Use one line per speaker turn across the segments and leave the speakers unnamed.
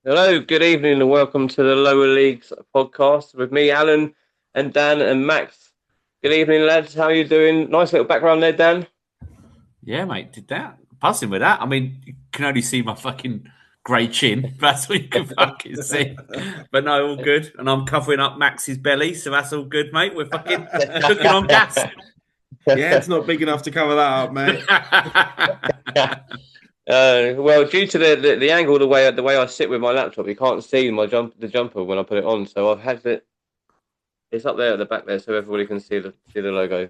Hello, good evening, and welcome to the Lower Leagues podcast with me, Alan, and Dan and Max. Good evening, lads. How are you doing? Nice little background there, Dan.
Yeah, mate, did that. Buzzing with that. I mean, you can only see my fucking grey chin. That's what you can fucking see. But no, all good. And I'm covering up Max's belly, so that's all good, mate. We're fucking cooking on gas.
Yeah, it's not big enough to cover that up, mate.
Well, due to the angle, the way I sit with my laptop, you can't see the jumper when I put it on. So I've had it. It's up there at the back there, so everybody can see the logo.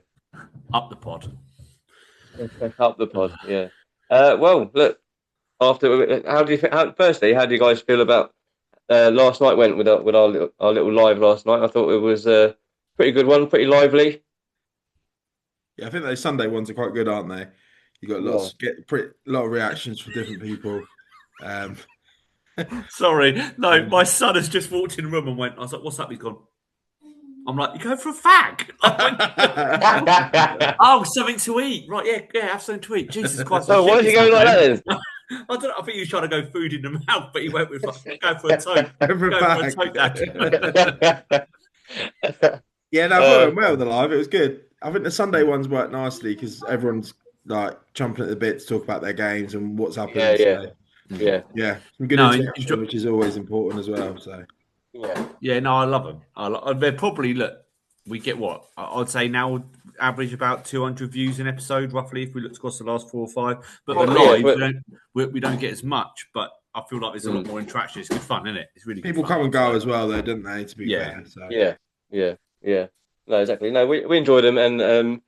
Up the pod.
Up the pod, yeah. Well, look. How do you firstly, how do you guys feel about last night? Went with our little live last night. I thought it was a pretty good one, pretty lively.
Yeah, I think those Sunday ones are quite good, aren't they? You got a lot of reactions from different people.
Sorry, no, my son has just walked in the room and went. I was like, "What's up?" He's gone. I'm like, "You going for a fag?" Oh, something to eat, right? Yeah, have something to eat. Jesus Christ!
So why is he going like that then?
I don't know. I think he was trying to go food in the mouth, but he went with go for a toke. Go for a toke, Dad.
Yeah, no, I thought it went well, the live. It was good. I think the Sunday ones work nicely because everyone's like jumping at the bit to talk about their games and what's happened. Yeah. Some good interaction, which is always important as well. So
yeah, no, I love them. They're probably we get what I'd say now average about 200 views an episode roughly if we look across the last 4 or 5. But the live we don't get as much, but I feel like there's a lot more interaction. It's good fun, isn't it? It's really
people come and go as well, though, don't they? To be fair,
so. Yeah. No, exactly. No, we enjoy them, and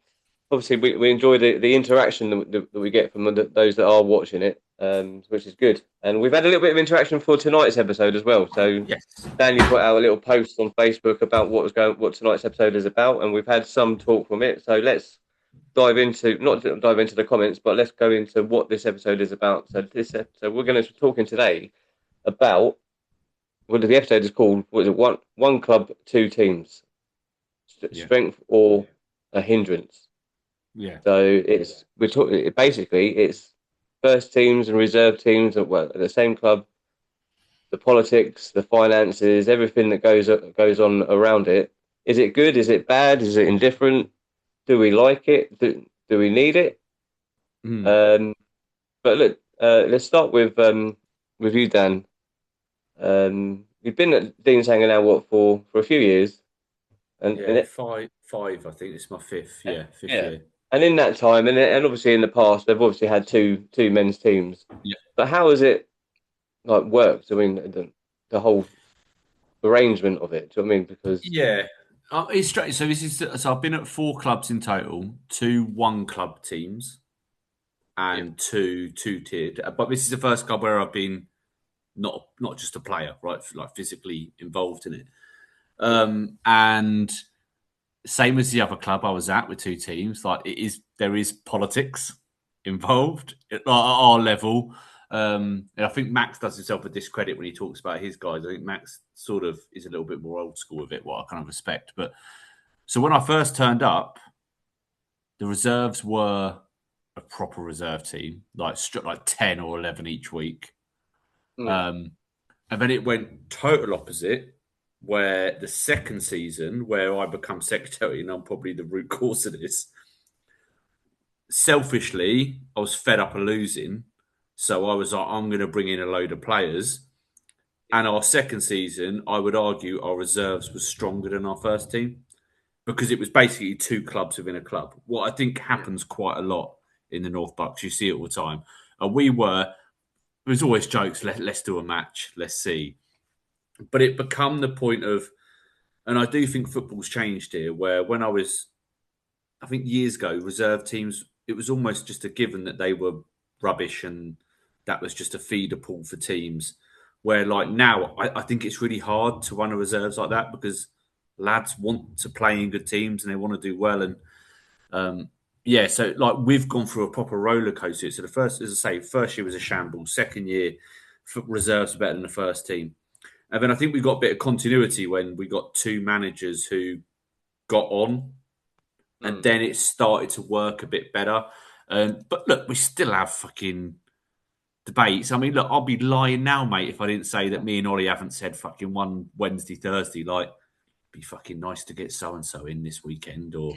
obviously we enjoy the interaction that we get from those that are watching it, which is good. And we've had a little bit of interaction for tonight's episode as well. So
yes.
Dan, you put out a little post on Facebook about what tonight's episode is about, and we've had some talk from it. So let's not dive into the comments, but let's go into what this episode is about. So we're going to be talking today about what the episode is called. What is it? One club, two teams. Strength or a hindrance.
Yeah.
So we're talking basically it's first teams and reserve teams at the same club. The politics, the finances, everything that goes on around it. Is it good? Is it bad? Is it indifferent? Do we like it? Do we need it? But look, let's start with you, Dan. You've been at Dean's Hangar now for a few years.
And five. I think it's my fifth. Yeah, fifth year.
And in that time, and obviously in the past, they've obviously had two men's teams.
Yeah.
But how has it worked? I mean, the whole arrangement of it. Do you know what I mean? Because
it's strange. So I've been at 4 clubs in total, 2 one-club teams, and 2 two-tiered. But this is the first club where I've been not just a player, right? Like physically involved in it. And same as the other club I was at with 2 teams, there is politics involved at our level. And I think Max does himself a discredit when he talks about his guys. I think Max sort of is a little bit more old school with it, what I kind of respect. But so when I first turned up, the reserves were a proper reserve team, like 10 or 11 each week. And then it went total opposite, where the second season, where I become secretary, and I'm probably the root cause of this, selfishly, I was fed up of losing. So I was like, I'm going to bring in a load of players. And our second season, I would argue our reserves was stronger than our first team because it was basically 2 clubs within a club. What I think happens quite a lot in the North Bucks, you see it all the time. There's always jokes, let's do a match, let's see. But it become the point of, and I do think football's changed here, where when I think years ago, reserve teams, it was almost just a given that they were rubbish and that was just a feeder pool for teams. Where now, I think it's really hard to run a reserves like that because lads want to play in good teams and they want to do well. And so we've gone through a proper roller coaster. So the first, as I say, first year was a shambles. Second year, reserves were better than the first team. And then I think we got a bit of continuity when we got 2 managers who got on, and then it started to work a bit better. But look, we still have fucking debates. I mean, look, I'll be lying now, mate, if I didn't say that me and Ollie haven't said fucking one Wednesday, Thursday, like, be fucking nice to get so and so in this weekend, or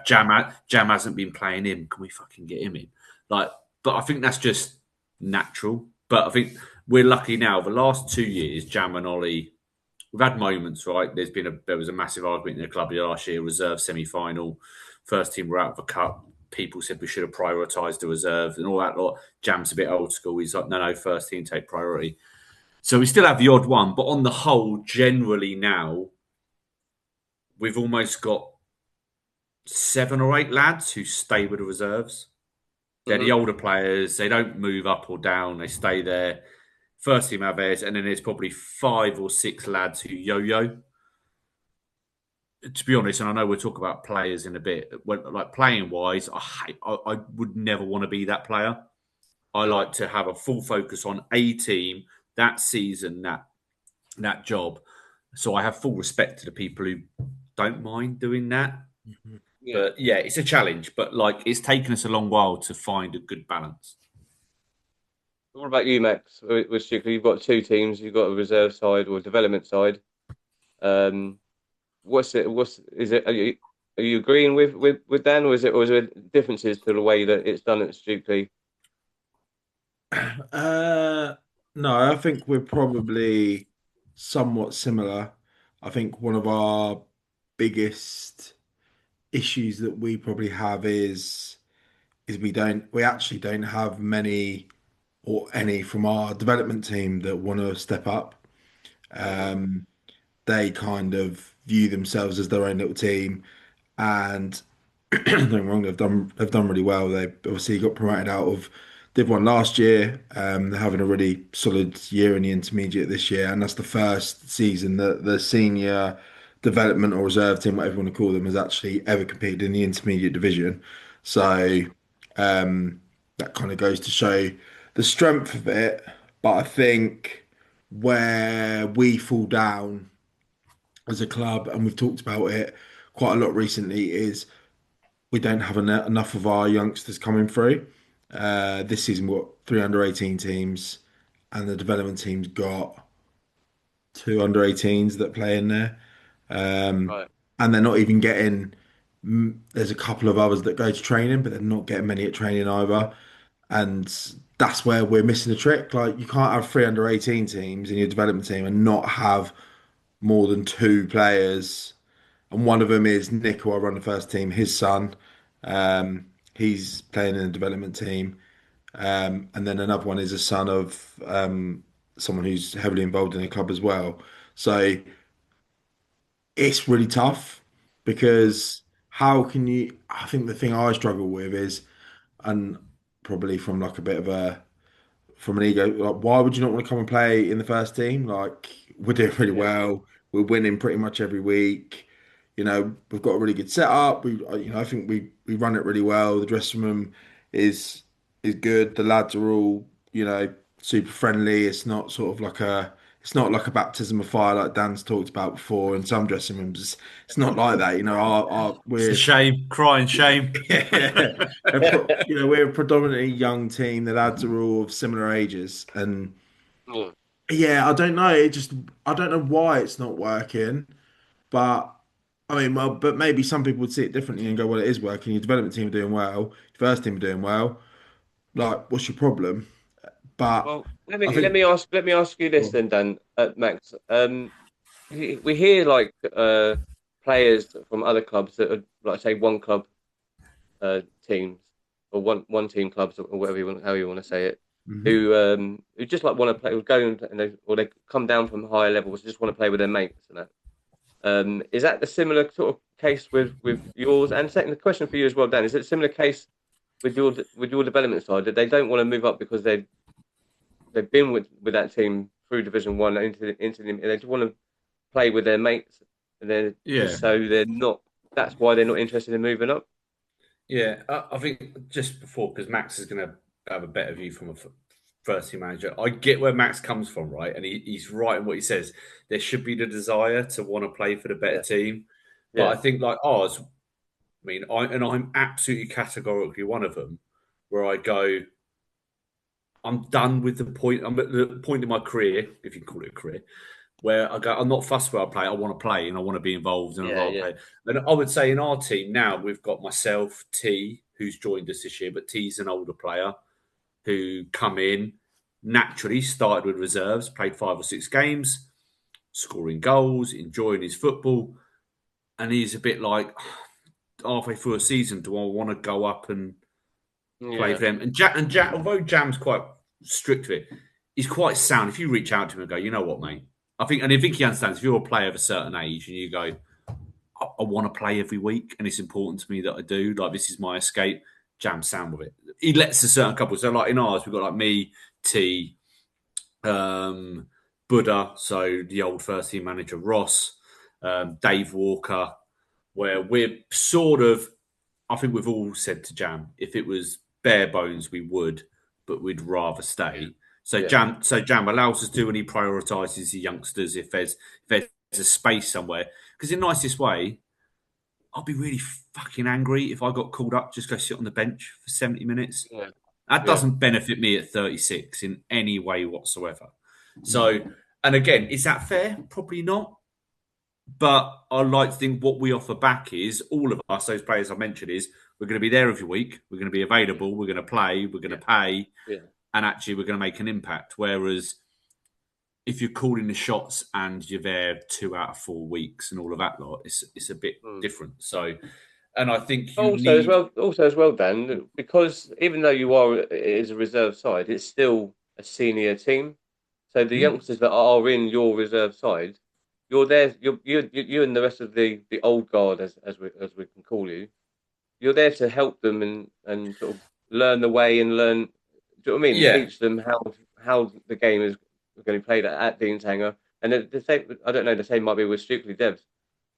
Jam hasn't been playing him. Can we fucking get him in? Like, but I think that's just natural. But I think we're lucky now. The last 2 years, Jam and Ollie, we've had moments, right? There was a massive argument in the club last year, reserve semi-final, first team were out of the cup. People said we should have prioritised the reserves and all that lot. Jam's a bit old school. He's like, no, first team take priority. So we still have the odd one, but on the whole, generally now, we've almost got 7 or 8 lads who stay with the reserves. They're the older players. They don't move up or down. They stay there. First team have theirs, and then there's probably 5 or 6 lads who yo-yo. To be honest, and I know we'll talk about players in a bit, like playing-wise, I would never want to be that player. I like to have a full focus on a team, that season, that job. So I have full respect to the people who don't mind doing that. Mm-hmm. Yeah. But yeah, it's a challenge. But like, it's taken us a long while to find a good balance.
What about you, Max? With Strictly, you've got 2 teams. You've got a reserve side or a development side. What's it? Are you agreeing with Dan, or is there differences to the way that it's done at Strictly?
No, I think we're probably somewhat similar. I think one of our biggest issues that we probably have is we actually don't have many or any from our development team that want to step up. They kind of view themselves as their own little team, and don't get me wrong, they've done really well. They obviously got promoted out of Div 1 last year. They're having a really solid year in the intermediate this year, and that's the first season that the senior development or reserve team, whatever you want to call them, has actually ever competed in the intermediate division. So that kind of goes to show the strength of it. But I think where we fall down as a club, and we've talked about it quite a lot recently, is we don't have enough of our youngsters coming through. This season, what, 3 under-18 teams, and the development team's got 2 under-18s that play in there.
Right.
And they're not even getting, there's a couple of others that go to training, but they're not getting many at training either. And that's where we're missing the trick. Like, you can't have 3 under-18 teams in your development team and not have more than 2 players. And one of them is Nick, who I run the first team, his son. He's playing in the development team. And then another one is a son of someone who's heavily involved in the club as well. So it's really tough because how can you? I think the thing I struggle with is, and probably from like a bit of from an ego, like, why would you not want to come and play in the first team? Like, we're doing really well. We're winning pretty much every week. We've got a really good setup. I think we run it really well. The dressing room is good. The lads are all, super friendly. It's not like a baptism of fire like Dan's talked about before in some dressing rooms. It's not like that.
It's a shame, crying shame.
Yeah. We're a predominantly young team. The lads are all of similar ages, and yeah, I don't know. I don't know why it's not working, but. I mean, well, but maybe some people would see it differently and go, well, it is working. Your development team are doing well. Your first team are doing well. Like, what's your problem? But
well, let me ask you this then, Dan, Max. We hear like players from other clubs that are, like, say, one club teams or one team clubs, or whatever how you want to say it, who just like want to play, or they come down from higher levels, just want to play with their mates and that. Is that the similar sort of case with yours? And second question for you as well, Dan, is it a similar case with your development side, that they don't want to move up because they've been with that team through Division 1 into the and they just want to play with their mates, and then so they're not. That's why they're not interested in moving up.
Yeah, I think just before, because Max is going to have a better view from a first team manager. I get where Max comes from, right? And he's right in what he says. There should be the desire to want to play for the better team. But I think like ours, I mean, I'm absolutely categorically one of them, where I go, I'm done with the point. I'm at the point in my career, if you can call it a career, where I go, I'm not fussed where I play. I want to play and I want to be involved and I'd rather play. And I would say in our team now, we've got myself, T, who's joined us this year, but T's an older player who come in, naturally started with reserves, played 5 or 6 games, scoring goals, enjoying his football. And he's a bit like, halfway through a season, do I want to go up and play for them? And Jack, although Jam's quite strict with it, he's quite sound. If you reach out to him and go, you know what, mate? I think he understands if you're a player of a certain age and you go, I want to play every week and it's important to me that I do. Like, this is my escape. Jam's sound with it. He lets a certain couple. So, like in ours, we've got like me, T, Buddha, so the old first team manager, Ross, Dave Walker, where we're sort of, I think we've all said to Jam, if it was bare bones, we would, but we'd rather stay. So Jam allows us to, and he prioritises the youngsters if there's a space somewhere. Because in the nicest way, I'd be really fucking angry if I got called up, just go sit on the bench for 70 minutes.
Yeah.
That doesn't benefit me at 36 in any way whatsoever. So, and again, is that fair? Probably not. But I like to think what we offer back is all of us, those players I mentioned, is we're going to be there every week. We're going to be available. We're going to play. We're going to pay.
Yeah.
And actually, we're going to make an impact. Whereas if you're calling the shots and you're there 2 out of 4 weeks and all of that lot, it's a bit different. So, and I think
as well, Dan, because even though you are it is a reserve side, it's still a senior team. So the youngsters that are in your reserve side, you're there. You and the rest of the old guard, as we can call you, you're there to help them and sort of learn the way and learn. Do you know what I mean?
Yeah.
Teach them how the game is going to be played at Dean's Hangar. And the same, I don't know, the same might be with Strictly Devs.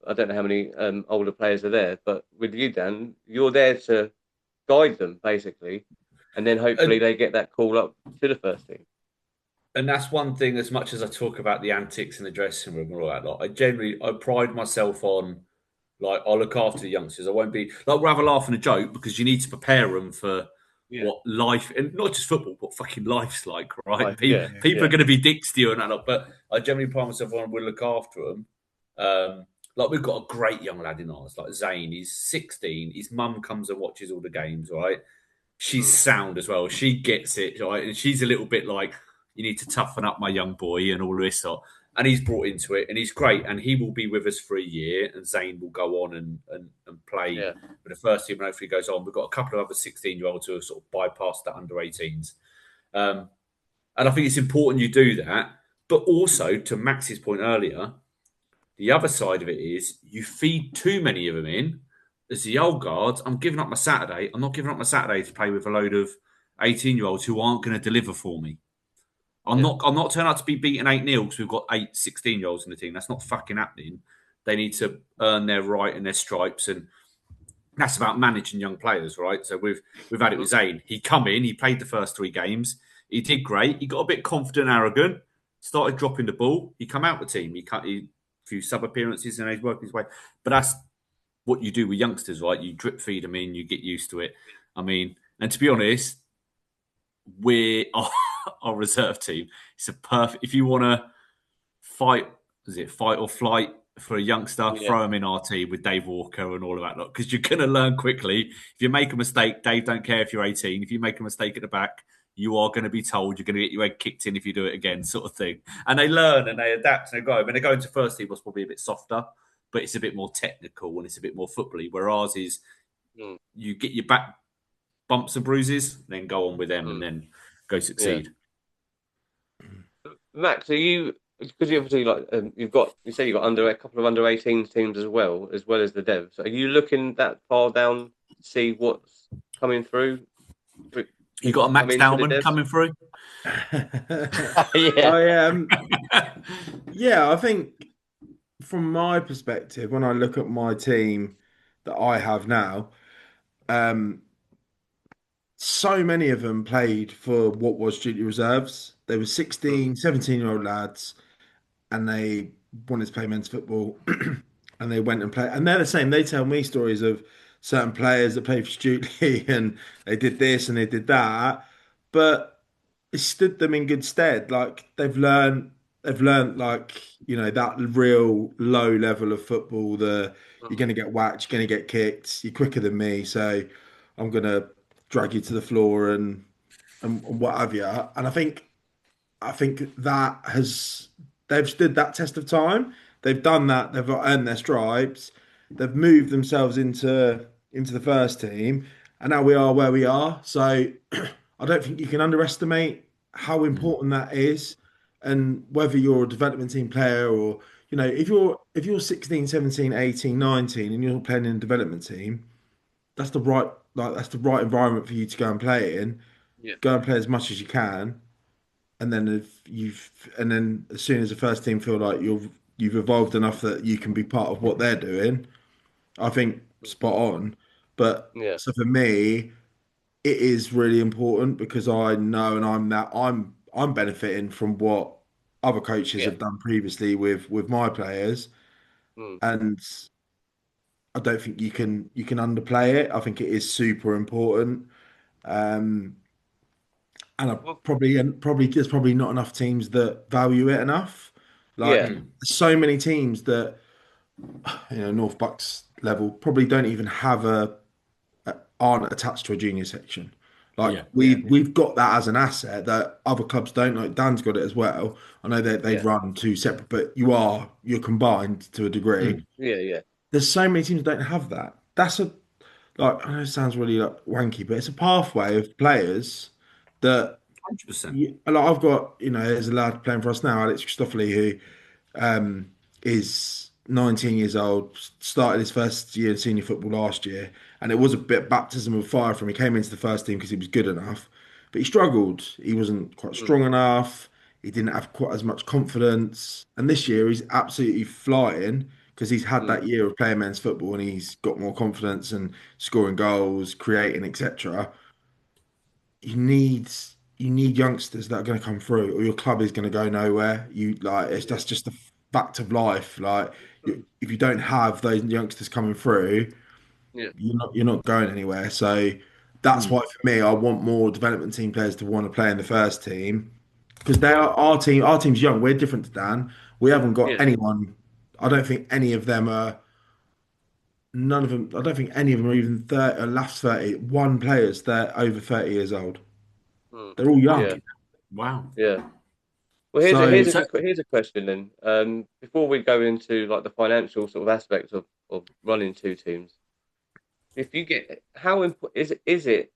I don't know how many older players are there, but with you, Dan, you're there to guide them basically, and then hopefully they get that call up to the first team.
And that's one thing. As much as I talk about the antics in the dressing room and all that, like, I pride myself on, like, I'll look after the youngsters. I won't be like, we'll have a laugh and a joke because you need to prepare them for what life, and not just football, what fucking life's like, right? People are going to be dicks to you and that lot, but I generally pride myself on, we'll look after them. Like, we've got a great young lad in ours, like Zane. He's 16. His mum comes and watches all the games, right? She's sound as well. She gets it, right? And she's a little bit like, you need to toughen up, my young boy, and all this sort. And he's brought into it, and he's great. And he will be with us for a year, and Zane will go on and play with the first team, and hopefully goes on. We've got a couple of other 16-year-olds who have sort of bypassed the under-18s. And I think it's important you do that. But also, to Max's point earlier, the other side of it is you feed too many of them in. As the old guards, I'm giving up my Saturday. I'm not giving up my Saturday to play with a load of 18-year-olds who aren't going to deliver for me. I'm not turning out to be beaten 8-0 because we've got 8 16-year-olds in the team. That's not fucking happening. They need to earn their right and their stripes, and that's about managing young players, right? So we've had it with Zane. He come in, he played the first 3 games. He did great. He got a bit confident, arrogant, started dropping the ball. He come out the team. He a few sub appearances and he's working his way. But that's what you do with youngsters, right? You drip feed them in, you get used to it. I mean, and to be honest, we're our reserve team. It's a perfect. If you want to fight or flight for a youngster, throw him in our team with Dave Walker and all of that, because you're going to learn quickly. If you make a mistake, Dave don't care if you're 18. If you make a mistake at the back, you are going to be told you're going to get your head kicked in if you do it again, sort of thing. And they learn and they adapt and they go. When they go into first team, it's probably a bit softer, but it's a bit more technical and it's a bit more footbally. Where ours is, you get your back bumps and bruises, then go on with them and then go succeed.
Max, are you, because you obviously you've got a couple of under 18 teams as well as the devs. Are you looking that far down to see what's coming through?
You got a Max Dowman coming through?
I think from my perspective, when I look at my team that I have now, so many of them played for what was junior reserves. They were 16, 17-year-old lads, and they wanted to play men's football, and they went and played. And they're the same. They tell me stories of certain players that played for Stutely, and they did this and they did that. But it's stood them in good stead. Like they've learned like that real low level of football. You're going to get whacked, you're going to get kicked. You're quicker than me, so I'm going to drag you to the floor and what have you. And I think that they've stood that test of time. They've done that. They've earned their stripes. They've moved themselves into the first team, and now we are where we are. So I don't think you can underestimate how important that is, and whether you're a development team player or if you're 16, 17, 18, 19 and you're playing in a development team, that's the right environment for you to go and play in.
Yeah,
Go and play as much as you can, and then as soon as the first team feel like you've evolved enough that you can be part of what they're doing, I think spot on. But
yeah,
so for me, it is really important because I know and I'm benefiting from what other coaches
yeah.
have done previously with my players,
Mm.
and I don't think you can underplay it. I think it is super important. Um, and
Well,
probably there's probably not enough teams that value it enough.
yeah,
Like so many teams that North Bucks level probably don't even have aren't attached to a junior section. Like
Yeah.
we've got that as an asset that other clubs don't. Like Dan's got it as well. I know that they'd
yeah,
run two separate, but you're combined to a degree.
yeah, yeah,
There's so many teams that don't have that. That's a like I know it sounds really like wanky, but it's a pathway of players that
100%.
like I've got. There's a lad playing for us now, Alex Christoffoli, who is 19 years old, started his first year in senior football last year, and it was a bit baptism of fire for him. He came into the first team because he was good enough, but he struggled. He wasn't quite
mm,
strong enough. He didn't have quite as much confidence. And this year, he's absolutely flying because he's had
mm,
that year of playing men's football and he's got more confidence and scoring goals, creating, etc. You need youngsters that are going to come through, or your club is going to go nowhere.
yeah,
That's just the fact of life. Like
mm,
if you don't have those youngsters coming through,
yeah,
you're not going anywhere. So that's why for me, I want more development team players to want to play in the first team because they are our team. Our team's young. We're different to Dan. We haven't got
yeah,
anyone. I don't think any of them are. None of them. I don't think any of them are even 30, last 30. One players. They're over 30 years old.
mm,
They're all young.
yeah,
Wow.
yeah. Well,
So
here's a here's a question then. Before we go into like the financial sort of aspects of running two teams, if you get how is it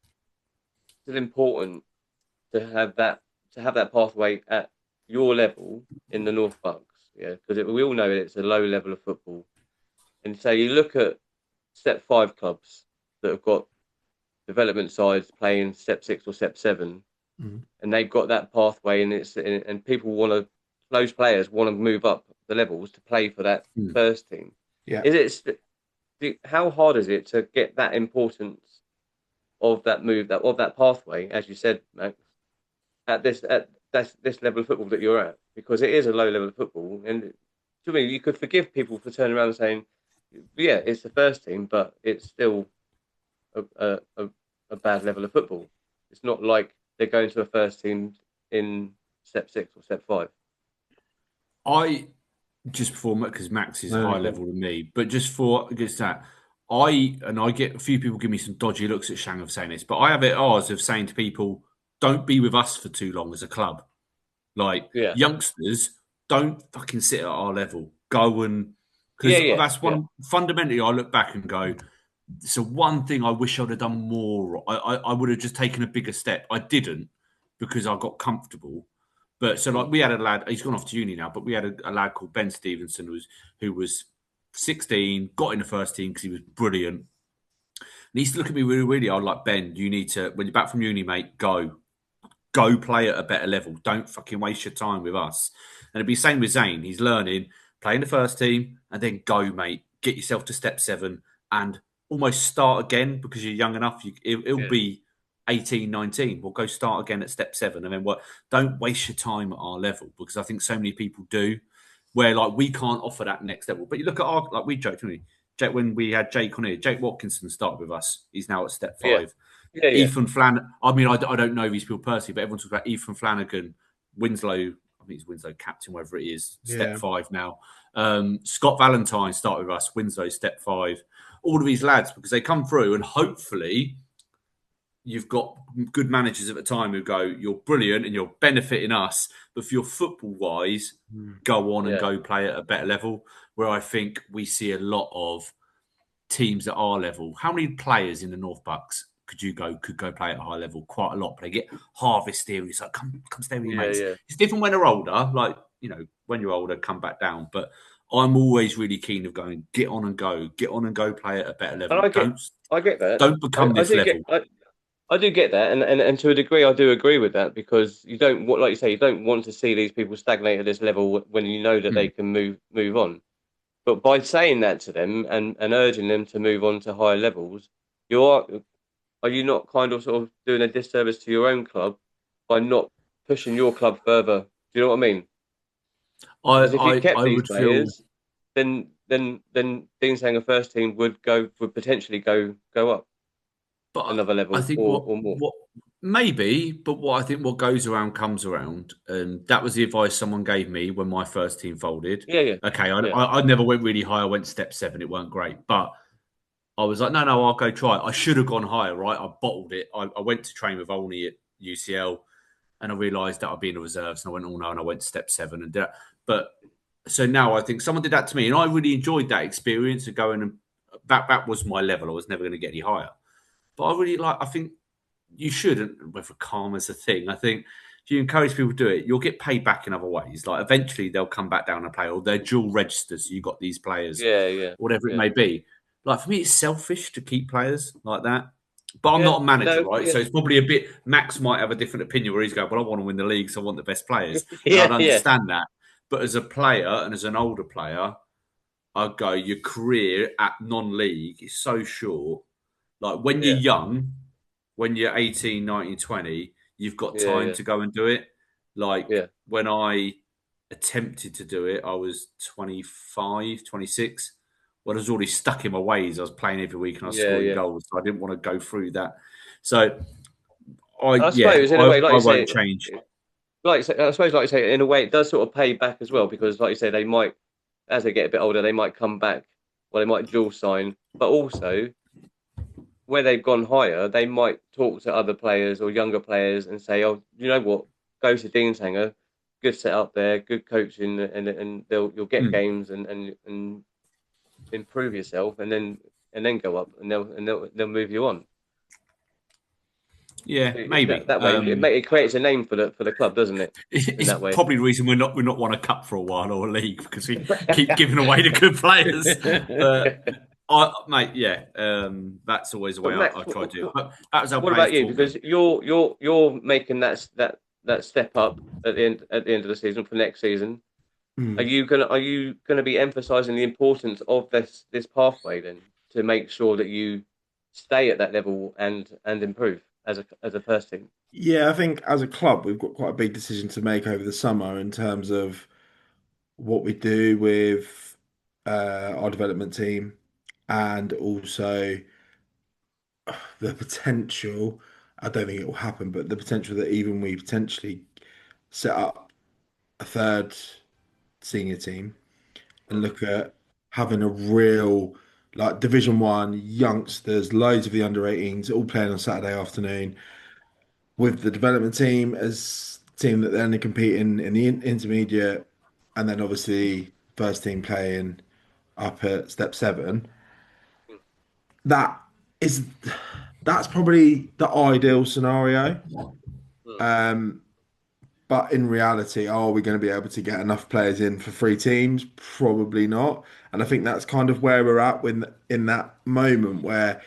still important to have that pathway at your level in the North Bucks? Yeah, because we all know it's a low level of football, and so you look at Step 5 clubs that have got development sides playing Step 6 or Step 7,
mm,
and they've got that pathway, and people want to, those players want to move up the levels to play for that first team.
yeah.
Is how hard is it to get that importance of that move, of that pathway, as you said, Max, this level of football that you're at, because it is a low level of football, and to me, you could forgive people for turning around and saying, yeah, it's the first team, but it's still a bad level of football. It's not like they're going to a first team in Step 6 or Step 5.
I just before because Max is
No,
higher
no,
level than me, but just for against that, I get a few people give me some dodgy looks at Shang of saying this, but I have it ours of saying to people, don't be with us for too long as a club. Like
Yeah,
youngsters, don't fucking sit at our level. Go and
yeah,
because
yeah,
that's
yeah.
one fundamentally. I look back and go, so one thing I wish I'd have done more. I would have just taken a bigger step. I didn't because I got comfortable. But so like
Mm,
we had a lad, he's gone off to uni now, but we had a lad called Ben Stevenson who was 16, got in the first team because he was brilliant. And he used to look at me really. I was like, Ben, you need to when you're back from uni, mate, go play at a better level. Don't fucking waste your time with us. And it'd be the same with Zane. He's learning, playing the first team, and then go, mate. Get yourself to Step 7 and almost start again because you're young enough. It'll
yeah,
be 18, 19. We'll go start again at Step 7. And then what? Don't waste your time at our level because I think so many people do where like we can't offer that next level. But you look at our, like we joked, didn't we? Jake, when we had Jake on here, Jake Watkinson started with us. He's now at Step
yeah,
5. Ethan Flanagan. I mean, I don't know these people personally, but everyone talks about Ethan Flanagan, Winslow. I think it's Winslow captain, whatever it is, step 5 now. Scott Valentine started with us, Winslow step 5. All of these lads, because they come through, and hopefully you've got good managers at the time who go, "You're brilliant and you're benefiting us, but for your football wise, go on and go play at a better level." Where I think we see a lot of teams at our level. How many players in the North Bucks could go play at a high level? Quite a lot, but they get harvested. It's like, come stay with your mates.
Yeah.
It's different when they're older. Like, when you're older, come back down. But I'm always really keen of going, get on and go play at a better level.
I get that.
Don't become this level.
I do get that, and to a degree, I do agree with that, because you don't, like you say, you don't want to see these people stagnate at this level when you know that they can move on. But by saying that to them and urging them to move on to higher levels, are you not kind of sort of doing a disservice to your own club by not pushing your club further? Do you know what I mean? Because if you kept these players, then Dean Sanger first team would potentially go up. But another level, I think, or more.
Maybe, but what goes around comes around, and that was the advice someone gave me when my first team folded.
Yeah.
Okay, I never went really high. I went step 7. It weren't great, but I was like, no, I'll go try it. I should have gone higher, right? I bottled it. I went to train with Olney at UCL, and I realised that I'd be in the reserves, and I went, oh no, and I went step 7 and did that. But so now I think someone did that to me, and I really enjoyed that experience of going, and that was my level. I was never going to get any higher. But I think you shouldn't, whether karma's a thing. I think if you encourage people to do it, you'll get paid back in other ways. Like, eventually they'll come back down and play, or they're dual registered, so you've got these players, whatever it may be. Like, for me, it's selfish to keep players like that. But I'm not a manager, right? So it's probably a bit. Max might have a different opinion where he's going, well, I want to win the league, so I want the best players. I'd understand that. But as a player and as an older player, I'd go, your career at non-league is so short. Like, when you're young, when you're 18, 19, 20, you've got time to go and do it. Like, when I attempted to do it, I was 25, 26. Well, I was already stuck in my ways. I was playing every week and I was scoring goals, so I didn't want to go through that. So, I suppose, in a way, like you say, change.
I suppose, like you say, in a way, it does sort of pay back as well, because, like you say, they might, as they get a bit older, they might come back, or they might dual sign, but also, where they've gone higher, they might talk to other players or younger players and say, "Oh, you know what? Go to Dean Sanger, good setup there, good coaching, and you'll get games and improve yourself, and then go up, and they'll move you on."
Yeah, maybe
that way it creates a name for the club, doesn't it?
It's that way. Probably the reason we're not won a cup for a while, or a league, because we keep giving away the good players. That's always the way I try to do it. But that was our.
What about you? Because you're making that step up at the end of the season for next season. Are you gonna be emphasising the importance of this pathway then, to make sure that you stay at that level and improve as a first team?
Yeah, I think as a club we've got quite a big decision to make over the summer in terms of what we do with our development team, and also the potential. I don't think it will happen, but the potential that even we potentially set up a third senior team and look at having a real, like, Division 1 youngsters, loads of the under-18s all playing on Saturday afternoon, with the development team as team that then competing in the intermediate, and then obviously first team playing up at step 7. That's probably the ideal scenario. But in reality, are we going to be able to get enough players in for 3 teams? Probably not. And I think that's kind of where we're at in that moment where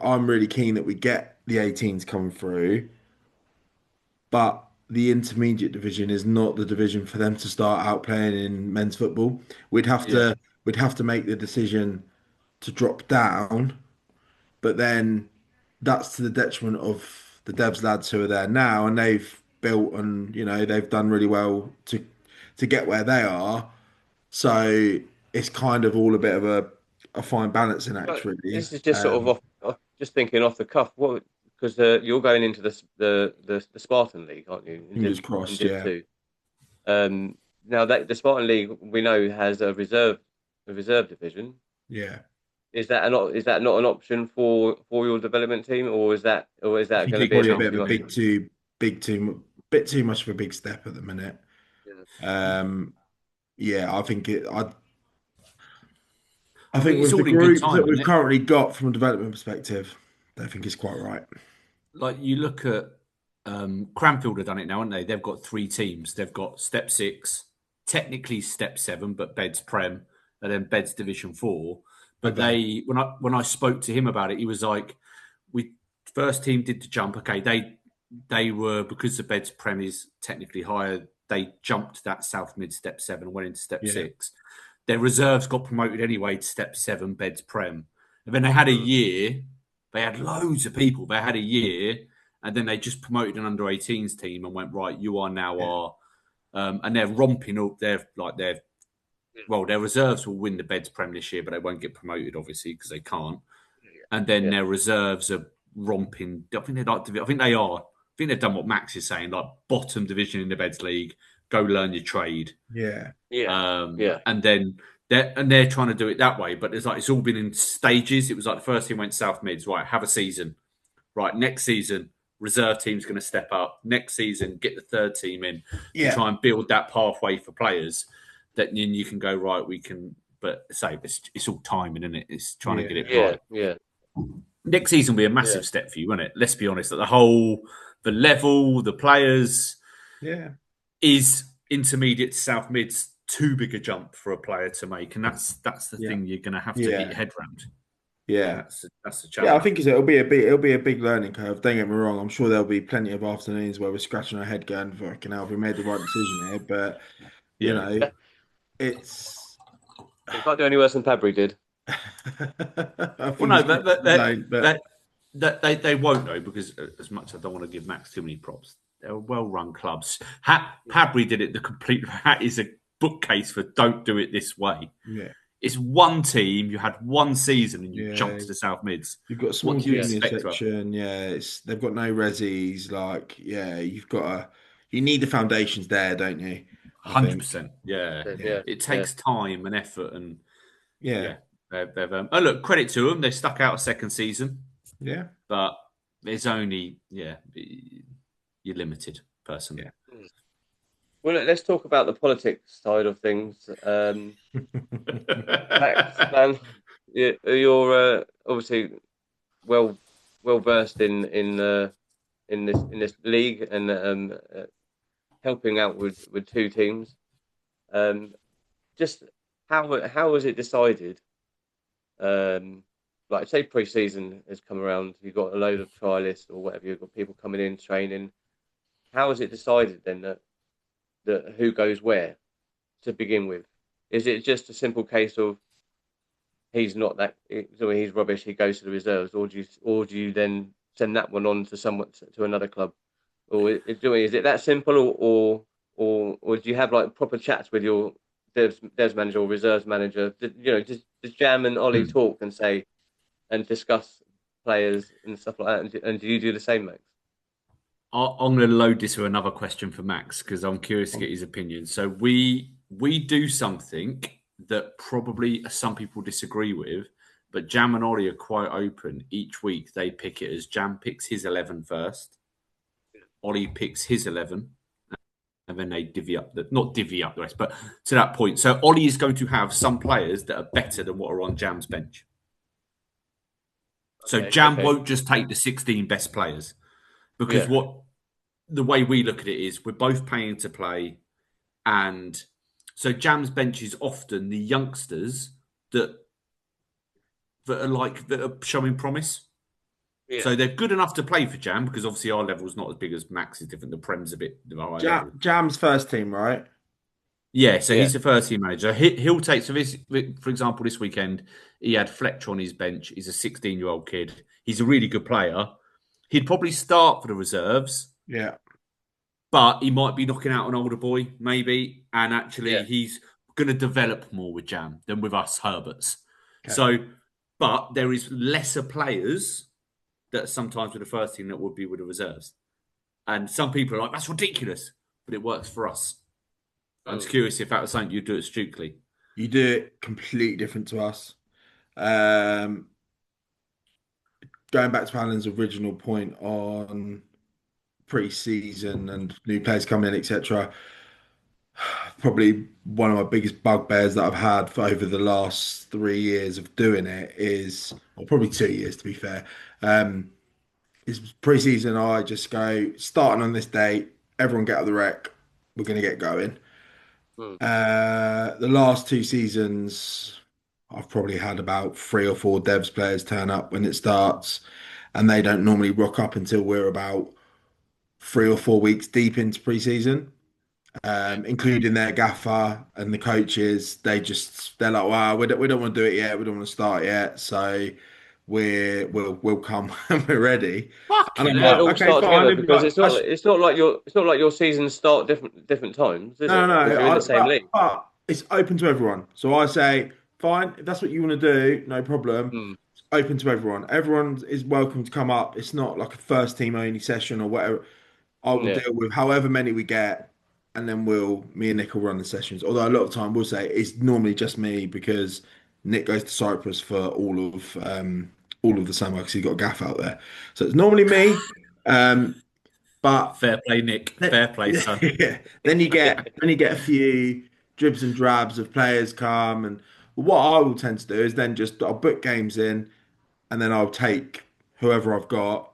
I'm really keen that we get the 18s coming through, but the intermediate division is not the division for them to start out playing in men's football. We'd have to make the decision to drop down, but then that's to the detriment of the Devs lads who are there now, and they've built and they've done really well to get where they are. So it's kind of all a bit of a fine balancing act, really.
This is just sort of just thinking off the cuff, what, because you're going into the Spartan League, aren't you?
Fingers crossed,
in Div
yeah.
2. Now that the Spartan League we know has a reserve division.
Yeah.
Is that not an option for your development team, or is that going to be a
Probably a
bit
bit
too
of a
much?
bit too much of a big step at the minute.
Yeah.
Yeah, I think
I think it's
with the
all in good
group
time,
that
isn't
we've
it?
currently got from a development perspective, I think it's quite right.
Like you look at Cranfield have done it now, haven't they? They've got 3 teams. They've got Step 6, technically Step 7, but Bed's Prem, and then Bed's Division 4. But
Okay.
when I spoke to him about it, he was like, "We first team did the jump. Okay, they were, because the Bed's Prem is technically higher. They jumped that South Mid Step 7 and went into Step
Yeah.
6. Their reserves got promoted anyway to Step 7 Bed's Prem, and then they had a year. They had loads of people. They had a year, and then they just promoted an under-18s team and went, right, you are now our, and they're romping up. Their reserves will win the Beds Prem this year, but they won't get promoted, obviously, because they can't. And then their reserves are romping. I think they are. I think they've done what Max is saying, like bottom division in the Beds League. Go learn your trade.
Yeah.
And then they're trying to do it that way, but it's all been in stages. It was like the first team went South Mids, right? Have a season, right? Next season, reserve team's going to step up. Next season, get the third team in to try and build that pathway for players. That then you can go, right. We can, but say it's all timing, isn't it? It's trying to get it right.
Yeah.
Next season will be a massive step for you, won't it? Let's be honest. The level, the players, is intermediate to South Mids too big a jump for a player to make, and that's the thing you're going to have to get your head around.
Yeah,
that's the challenge.
Yeah, I think it'll be a big learning curve. Don't get me wrong. I'm sure there'll be plenty of afternoons where we're scratching our head going, "Fucking hell, we made the right decision here." But you know, it's
you can't do any worse than Padbury did.
Well, no, they won't though, because as much as I don't want to give Max too many props, they're well-run clubs. Padbury did it the complete. That is a bookcase for don't do it this way.
Yeah.
It's one team. You had one season, and you jumped to the South Mids.
You've got a small junior section. Yeah, they've got no resis. Like, you need the foundations there, don't you?
100%. Yeah. It takes time and effort, and look, credit to them. They stuck out a second season.
Yeah,
but there's only you're limited, personally.
Yeah.
Well, let's talk about the politics side of things. Max, man, you're obviously well versed in this league and helping out with 2 teams. Just how was it decided? Like, say pre-season has come around, you've got a load of trialists or whatever, you've got people coming in training. How is it decided then that who goes where to begin with? Is it just a simple case of he's rubbish, he goes to the reserves, or do you then send that one on to another club, or is it that simple, or do you have like proper chats with your devs manager or reserves manager? Does Jam and Ollie talk and say and discuss players and stuff like that? And do you do the same, Max?
I'm going to load this with another question for Max, because I'm curious to get his opinion. So we do something that probably some people disagree with, but Jam and Ollie are quite open. Each week they pick it as Jam picks his 11 first, Ollie picks his 11, and then they not divvy up the rest, but to that point. So Ollie is going to have some players that are better than what are on Jam's bench. So Jam won't just take the 16 best players, because the way we look at it is we're both paying to play, and so Jam's bench is often the youngsters that are showing promise. Yeah. So they're good enough to play for Jam, because obviously our level is not as big as Max is different. The Prem's a bit higher.
Jam's first team, right?
Yeah, so he's the first team manager. He'll take, so this, for example, this weekend, he had Fletcher on his bench. He's a 16-year-old kid. He's a really good player. He'd probably start for the reserves.
Yeah.
But he might be knocking out an older boy, maybe. And actually, he's going to develop more with Jam than with us Herberts. Okay. So, but there is lesser players that sometimes with the first team that would be with the reserves. And some people are like, that's ridiculous, but it works for us. I'm just curious if that was something you'd do at Stukely.
You do it completely different to us. Going back to Alan's original point on pre-season and new players coming in, etc. Probably one of my biggest bugbears that I've had for over the last 3 years of doing it is, or probably 2 years to be fair, is pre-season. I just go starting on this date. Everyone get out of the wreck. We're going to get going. The last 2 seasons, I've probably had about 3 or 4 devs players turn up when it starts, and they don't normally rock up until we're about 3 or 4 weeks deep into pre-season, including their gaffer and the coaches. They're like, wow, we don't want to do it yet. We don't want to start yet. So we'll come when we're ready.
And
I'm like, okay, fine. Because it's not like your seasons start different times, is it?
No.
You're in the same league.
But it's open to everyone. So I say, fine, if that's what you want to do, no problem. It's open to everyone. Everyone is welcome to come up. It's not like a first team only session or whatever. I will deal with however many we get, and then me and Nick will run the sessions. Although a lot of time we'll say it's normally just me because Nick goes to Cyprus for all of the summer because he got a gaff out there. So it's normally me. But
fair play, Nick. Fair play, son.
Yeah. Then you get a few dribs and drabs of players come, and what I will tend to do is then I'll book games in, and then I'll take whoever I've got,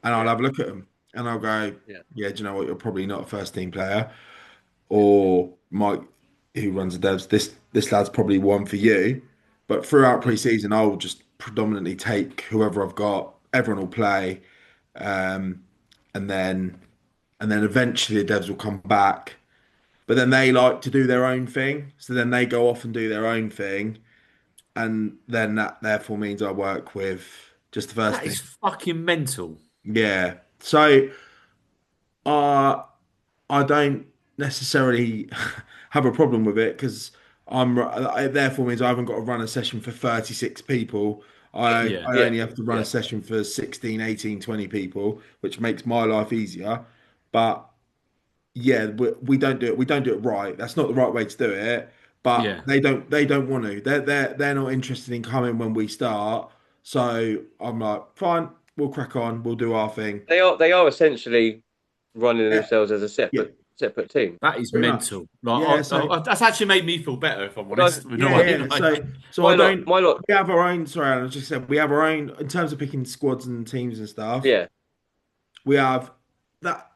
and I'll have a look at them, and I'll go, yeah, do you know what? You're probably not a first team player, or Mike, who runs the devs, this lad's probably one for you. But throughout pre-season, I'll just predominantly take whoever I've got. Everyone will play, and then eventually the devs will come back. But then they like to do their own thing, so then they go off and do their own thing, and then that therefore means I work with just the first team.
That is fucking mental.
Yeah. So, I don't necessarily have a problem with it because it therefore means I haven't got to run a session for 36 people. I only have to run a session for 16, 18, 20 people, which makes my life easier. But yeah, we don't do it. We don't do it right. That's not the right way to do it. But they don't want to. They're not interested in coming when we start. So I'm like, fine, we'll crack on. We'll do our thing.
They are essentially running themselves as a separate team.
That is mental. Like, that's actually made me feel better, if I'm honest.
So I don't. We have our own. Sorry, I just said we have our own in terms of picking squads and teams and stuff.
Yeah,
we have that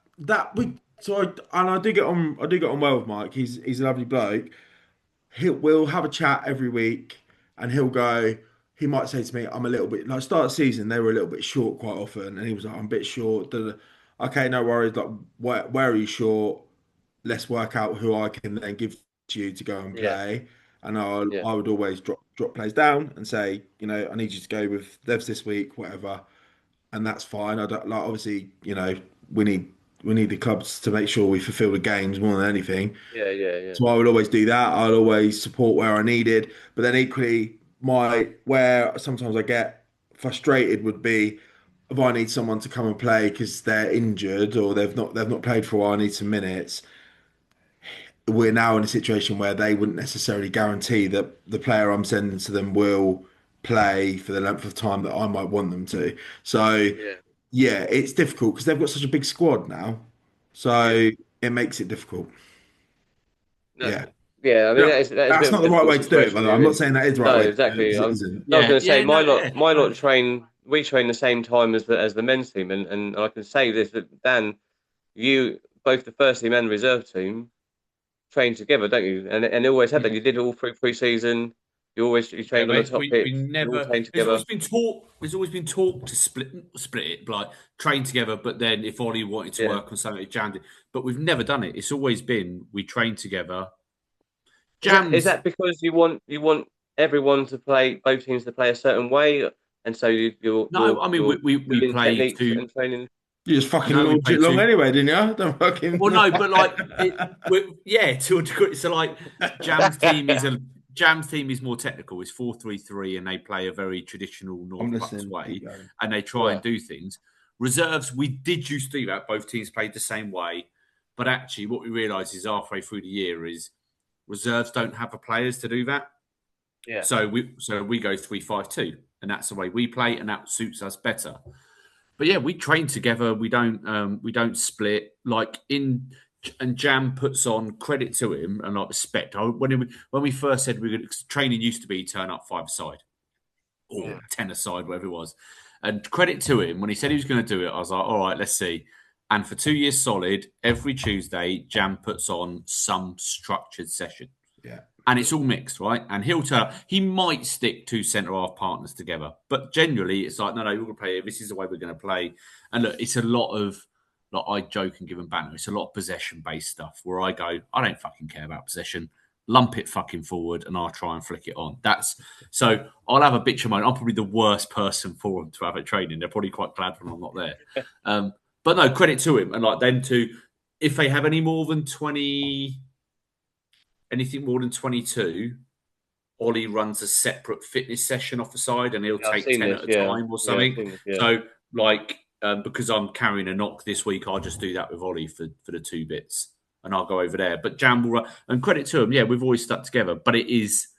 we. So I do get on. I do get on well with Mike. He's a lovely bloke. We'll have a chat every week, and he'll go. He might say to me, "I'm a little bit like start of the season. They were a little bit short quite often," and he was like, "I'm a bit short." Okay, no worries. Like, where are you short? Let's work out who I can then give to you to go and play. And I would always drop plays down and say, I need you to go with devs this week, whatever, and that's fine. I don't like obviously, we need the clubs to make sure we fulfil the games more than anything.
Yeah.
So I would always do that. I'd always support where I needed, but then equally, where sometimes I get frustrated would be if I need someone to come and play because they're injured or they've not played for a while, I need some minutes. We're now in a situation where they wouldn't necessarily guarantee that the player I'm sending to them will play for the length of time that I might want them to. So it's difficult because they've got such a big squad now. So it makes it difficult.
I mean
that's not the right way to do it. By the way, I'm not saying that is the right way.
Exactly. I was going to say my lot train. We train the same time as the men's team, and I can say this that Dan, you both the first team and the reserve team train together, don't you? And always had that. You did it all through pre-season. You trained on the top pitch.
We never trained together. There's always been talk to split it, like train together. But then if Ollie wanted to work on something, jammed it. But we've never done it. It's always been we train together.
Is that because you want everyone to play, both teams to play a certain way, and so we
play to
training.
You just fucking launched it long anyway, didn't you? Don't fucking.
Well, no, but like, to a degree. So like, Jam's team is Jam team is more technical. It's 4-3-3, and they play a very traditional North Bucks way, and they try and do things. Reserves, we did used to do that. Both teams played the same way, but actually, what we realised is halfway through the year is reserves don't have the players to do that.
Yeah.
So we go 3-5-2, and that's the way we play, and that suits us better. But yeah, we train together. We don't split. And Jam puts on credit to him and like respect. When we first said training used to be turn up 5-a-side or 10-a-side, whatever it was. And credit to him, when he said he was going to do it, I was like, all right, let's see. And for 2 years solid, every Tuesday, Jam puts on some structured session.
Yeah.
And it's all mixed, right? And he might stick 2 centre-half partners together. But generally, it's like, no, we're going to play here. This is the way we're going to play. And look, it's a lot of, like I joke and give him banter, it's a lot of possession-based stuff where I go, I don't fucking care about possession. Lump it fucking forward and I'll try and flick it on. So I'll have a bitch of mine. I'm probably the worst person for them to have at training. They're probably quite glad when I'm not there. But no, credit to him. And like them if they have anything more than 22, Ollie runs a separate fitness session off the side and he'll take 10 at a time or something. So like, because I'm carrying a knock this week, I'll just do that with Ollie for the 2 bits and I'll go over there. But Jam will run, and credit to him, we've always stuck together. But it's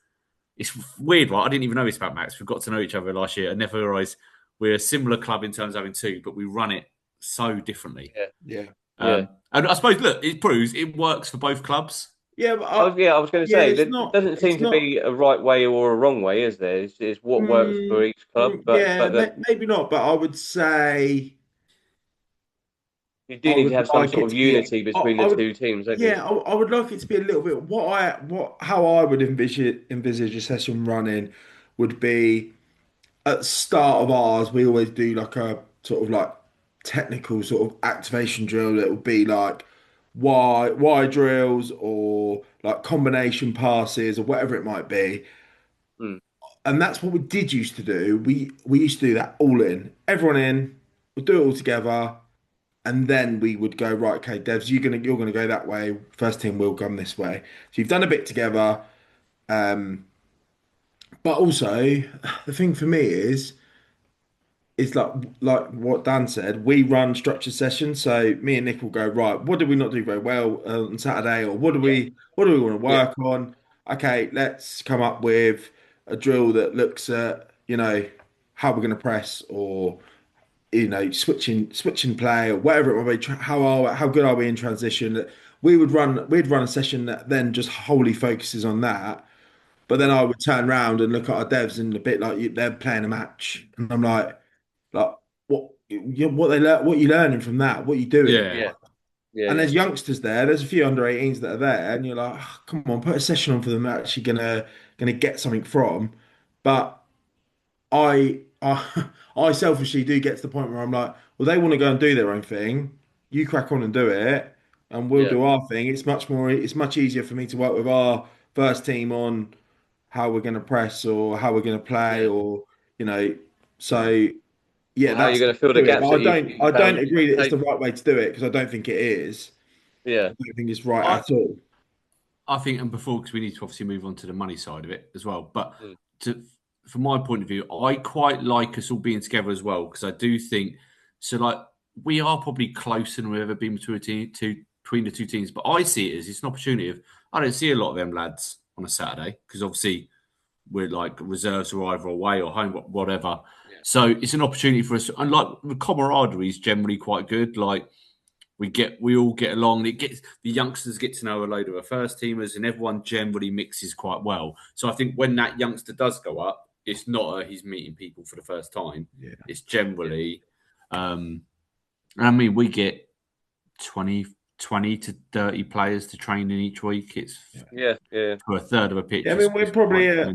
weird, right? I didn't even know this about Max. We've got to know each other last year. I never realised we're a similar club in terms of having 2, but we run it so differently.
Yeah.
And I suppose, look, it proves it works for both clubs.
Yeah, but
I was going to say, there doesn't seem to be a right way or a wrong way, is there? It's what works for each club.
Maybe not. But I would say
you do need to have some sort of unity between the 2 teams.
I would like it to be a little bit. How I would envisage a session running would be at the start of ours. We always do like a sort of like technical sort of activation drill that would be like wide drills or like combination passes or whatever it might be. And that's what we did used to do. We used to do that all in, everyone in, we'll do it all together, and then we would go, right, okay, Devs, you're gonna go that way, first team will come this way. So you've done a bit together. But also the thing for me is like what Dan said, we run structured sessions. So me and Nick will go, right, what did we not do very well on Saturday, or what do we want to work on? Okay, let's come up with a drill that looks at, how we're going to press, or switching play, or whatever it might be. How good are we in transition? We'd run a session that then just wholly focuses on that. But then I would turn around and look at our devs and a bit like they're playing a match, and I'm like what you learning from that? What are you doing?
Yeah.
And there's youngsters there. There's a few under 18s that are there, and you're like, oh, come on, put a session on for them. They're actually gonna get something from. But I selfishly do get to the point where I'm like, well, they want to go and do their own thing. You crack on and do it, and we'll do our thing. It's much easier for me to work with our first team on how we're going to press or how we're going to play, or so. Yeah,
how you're going to fill the gaps.
I don't agree that it's the right way to do it, because I don't think it is.
Yeah,
I don't think it's right at all.
I think, and because we need to obviously move on to the money side of it as well. But from my point of view, I quite like us all being together as well, because I do think like we are probably closer than we've ever been between the 2 teams. But I see it as it's an opportunity. I don't see a lot of them lads on a Saturday, because obviously we're like reserves are either away or home, whatever. So it's an opportunity for us, and like the camaraderie is generally quite good. Like we all get along. The youngsters get to know a load of our first teamers, and everyone generally mixes quite well. So I think when that youngster does go up, it's not he's meeting people for the first time.
Yeah.
It's generally, we get 20 to 30 players to train in each week. It's for a third of a pitch.
Yeah, we're probably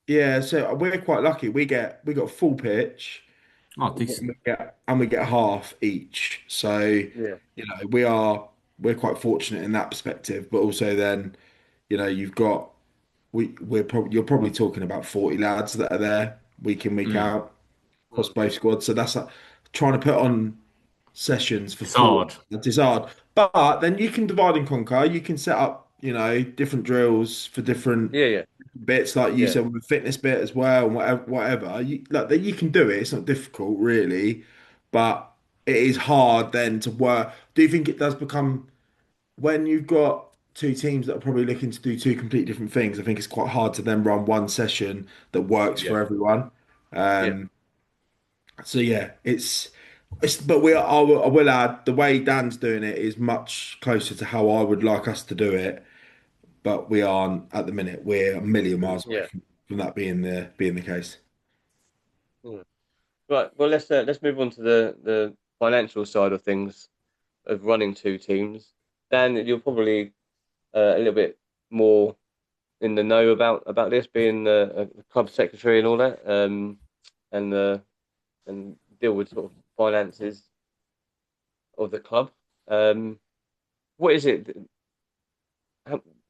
so we're quite lucky. We got full pitch.
Oh, decent.
And we get half each. So we're quite fortunate in that perspective. But also then, you've got you're probably talking about 40 lads that are there week in, week out across both squads. So that's like trying to put on sessions for hard. It's hard. But then you can divide and conquer. You can set up, different drills for different bits like you said with the fitness bit as well, and whatever. You can do it. It's not difficult really, but it is hard then to work. Do you think it does become when you've got two teams that are probably looking to do two completely different things? I think it's quite hard to then run one session that works
Yeah.
for everyone.
Yeah.
So yeah, it's but I will add the way Dan's doing it is much closer to how I would like us to do it, but we aren't at the minute. We're a million miles away
Yeah.
from that being the case.
Yeah. Right. Well, let's move on to the financial side of things of running two teams. Dan, you're probably a little bit more in the know about this, being a club secretary and all that, and and deal with sort of finances of the club. What is it?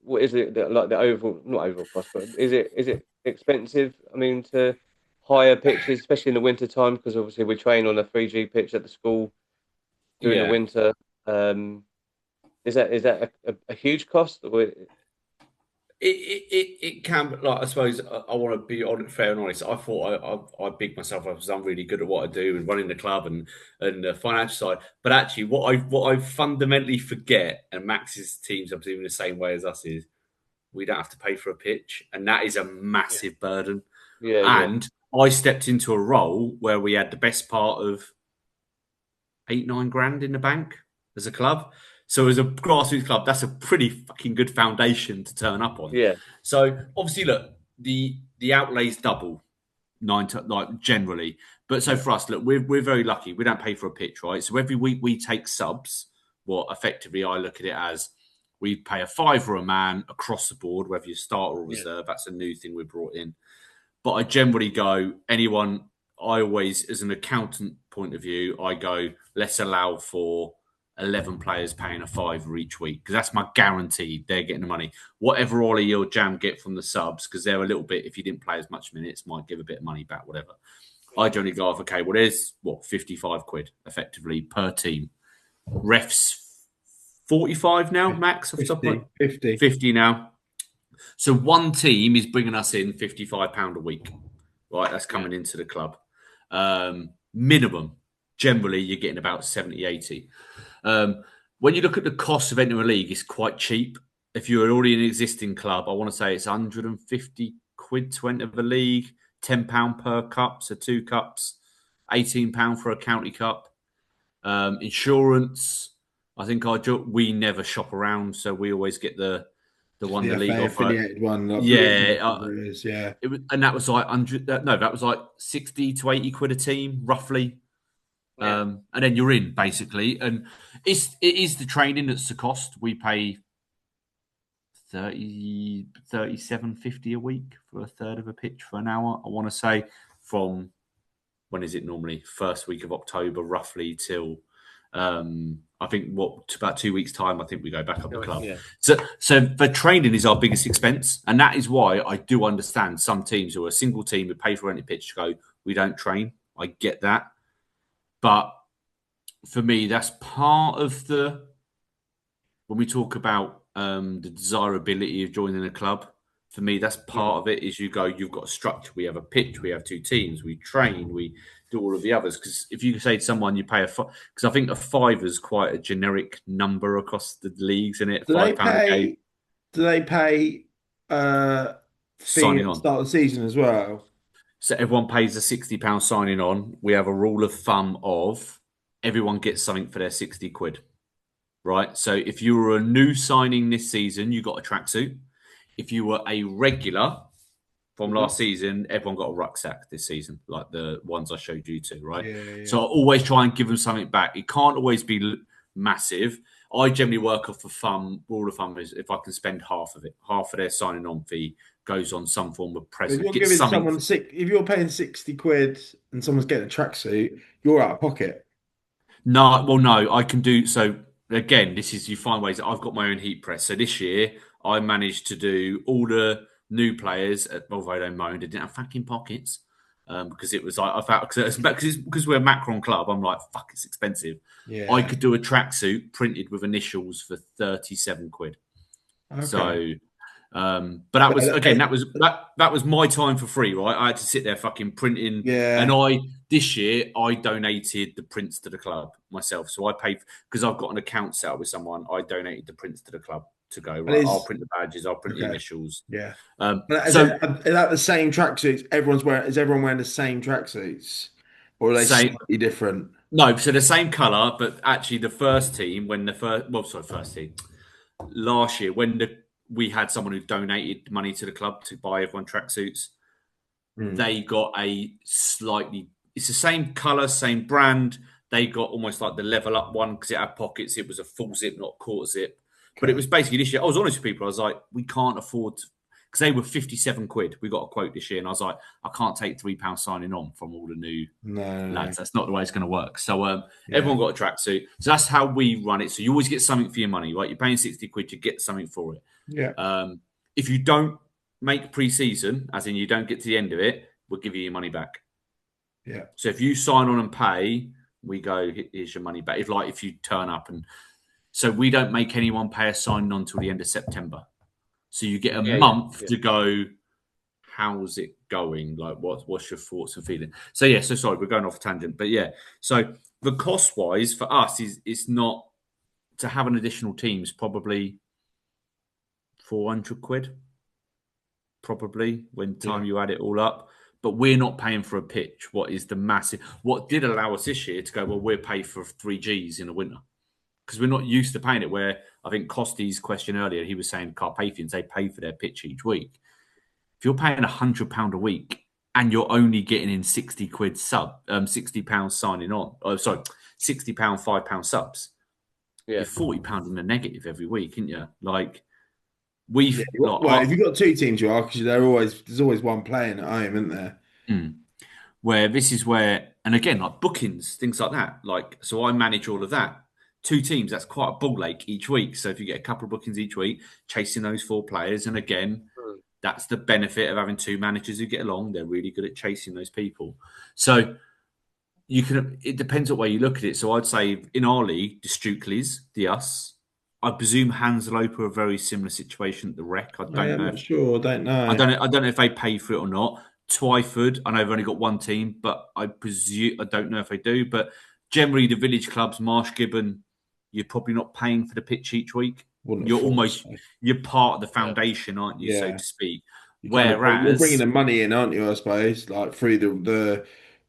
What is it that, like the overall, not overall cost, but is it expensive? I mean, to hire pitches, especially in the winter time, because obviously we train on a 3G pitch at the school during the winter. Is that a huge cost?
It can, but like I suppose I want to be fair and honest. I thought I big myself up because I'm really good at what I do and running the club and the financial side. But actually, what I fundamentally forget, and Max's teams are doing the same way as us, is we don't have to pay for a pitch, and that is a
Yeah,
massive burden.
yeah,
And I stepped into a role where we had the best part of 8-9 grand in the bank as a club. So as a grassroots club, that's a pretty fucking good foundation to turn up on.
yeah,
So obviously, look, the outlays double like generally. But so for us, look, we're very lucky. We don't pay for a pitch, right? So every week we take subs. Well, effectively, I look at it as we pay a fiver a man across the board, whether you start or
yeah,
reserve. That's a new thing we brought in. But I generally go, anyone, I always, as an accountant point of view, I go, let's allow for 11 players paying a fiver each week because that's my guarantee they're getting the money. Whatever Ollie or Jam get from the subs, because they're a little bit, if you didn't play as much minutes, might give a bit of money back, whatever. I generally go off, okay, well, there's 55 quid effectively per team. Refs 45 now, max? 50 now. So one team is bringing us in £55 a week, right? That's coming into the club. Minimum, generally, you're getting about 70, 80. When you look at the cost of entering a league, it's quite cheap. If you're already an existing club, I want to say it's 150 quid to enter the league, £10 per cup, so 2 cups, £18 for a county cup. Insurance, I think we never shop around, so we always get the one the league
affiliated one.
Like and that was like 100. No, that was like 60 to 80 quid a team, roughly. Yeah. And then you're in basically, and it is the training that's the cost. We pay 37.50 a week for a third of a pitch for an hour. I want to say from when is it normally? First week of October, roughly till. I think about 2 weeks' time, I think we go back up the club. Yeah. So the training is our biggest expense, and that is why I do understand some teams who are a single team who pay for any pitch to go, we don't train. I get that, but for me, that's part of when we talk about the desirability of joining a club. For me, that's part of it. Is you've got a structure. We have a pitch. We have 2 teams. We train. We do all of the others. Because if you say to someone you pay because I think a fiver is quite a generic number across the leagues, isn't it? £5 a game.
Do they pay fee at the start of the season as well?
So everyone pays a £60 signing on. We have a rule of thumb of everyone gets something for their 60 quid, right? So if you were a new signing this season, you got a tracksuit. If you were a regular from last season, everyone got a rucksack this season, like the ones I showed you to, right? Yeah. So I always try and give them something back. It can't always be massive. I generally work off the rule of thumb is if I can spend half of their signing on fee goes on some form of present.
If you're giving someone if you're paying 60 quid and someone's getting a tracksuit, you're out of pocket.
No, well, no, I can do so. Again, this is you find ways. I've got my own heat press. So this year, I managed to do all the new players at Volvo moaned. They didn't have fucking pockets because it was like I felt because we're a Macron club. I'm like, fuck, it's expensive. Yeah. I could do a tracksuit printed with initials for 37 quid. Okay. So But that was again, that was my time for free, right? I had to sit there fucking printing.
Yeah.
And this year I donated the prints to the club myself. So I paid because I've got an account set up with someone. I donated the prints to the club to go. Right, I'll print the badges. I'll print the initials.
Yeah.
Is
that the same tracksuits? Is everyone wearing the same tracksuits, or are they slightly different?
No, so the same colour, but actually the first team last year when we had someone who donated money to the club to buy everyone tracksuits. They got it's the same colour, same brand. They got almost like the level up one because it had pockets. It was a full zip, not quarter zip. Okay. But it was basically this year. I was honest with people. I was like, we can't afford because they were 57 quid. We got a quote this year, and I was like, I can't take £3 signing on from all the new lads. That's not the way it's going to work. So everyone got a tracksuit. So that's how we run it. So you always get something for your money, right? You're paying 60 quid, you get something for it.
Yeah.
If you don't make pre-season, as in you don't get to the end of it, we'll give you your money back.
Yeah.
So if you sign on and pay, we go, here's your money back. If you turn up so we don't make anyone pay a sign on until the end of September. So you get a month to go, how's it going? Like, what's your thoughts and feelings? So, sorry, we're going off a tangent. But, so the cost-wise for us is not to have an additional team is probably 400 quid, probably, when you add it all up. But we're not paying for a pitch. What did allow us this year to go, well, we'll pay for 3Gs in the winter. Because we're not used to paying it, where I think Costy's question earlier, he was saying Carpathians, they pay for their pitch each week. If you're paying £100 a week and you're only getting in 60 quid £60 signing on, £60, £5 subs, you're £40 in the negative every week, isn't you? Like, if
you've got two teams, you are, because there's always one playing at home, isn't there?
Where this is where, and again, like bookings, things like that. Like, so I manage all of that. Two teams, that's quite a ball ache each week. So if you get a couple of bookings each week, chasing those 4 players, and again, that's the benefit of having 2 managers who get along. They're really good at chasing those people. So it depends what way you look at it. So I'd say in our league, the Stukelys, the us, I presume Hanslope are a very similar situation at the Rec. I don't know.
I'm not sure. I don't know.
I don't know if they pay for it or not. Twyford, I know they've only got one team, but I don't know if they do. But generally, the village clubs, Marsh Gibbon, you're probably not paying for the pitch each week. You're part of the foundation, aren't you, so to speak? Whereas
you're bringing the money in, aren't you? I suppose, like through the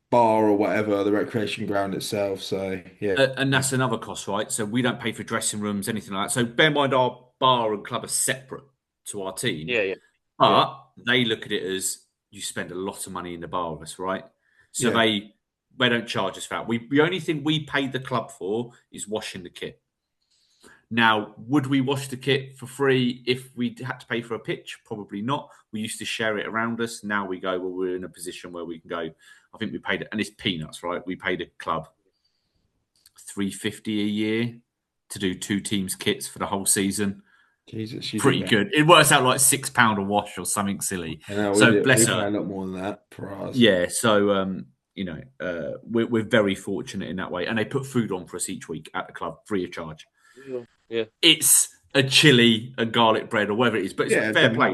bar or whatever, the recreation ground itself. So
and that's another cost, right? So we don't pay for dressing rooms, anything like that. So bear in mind, our bar and club are separate to our team. But they look at it as you spend a lot of money in the bar with us, right? So they don't charge us for that. The only thing we pay the club for is washing the kit. Now, would we wash the kit for free if we had to pay for a pitch? Probably not. We used to share it around us. Now we go, well, we're in a position where we can go. I think we paid it, and it's peanuts, right? We paid a club $350 a year to do 2 teams' kits for the whole season.
Jesus,
pretty good. It works out like £6 a wash or something silly. So bless her.
A lot more than that for us.
Yeah. So we're very fortunate in that way, and they put food on for us each week at the club free of charge.
Yeah.
It's a chili and garlic bread or whatever it is, but it's fair play.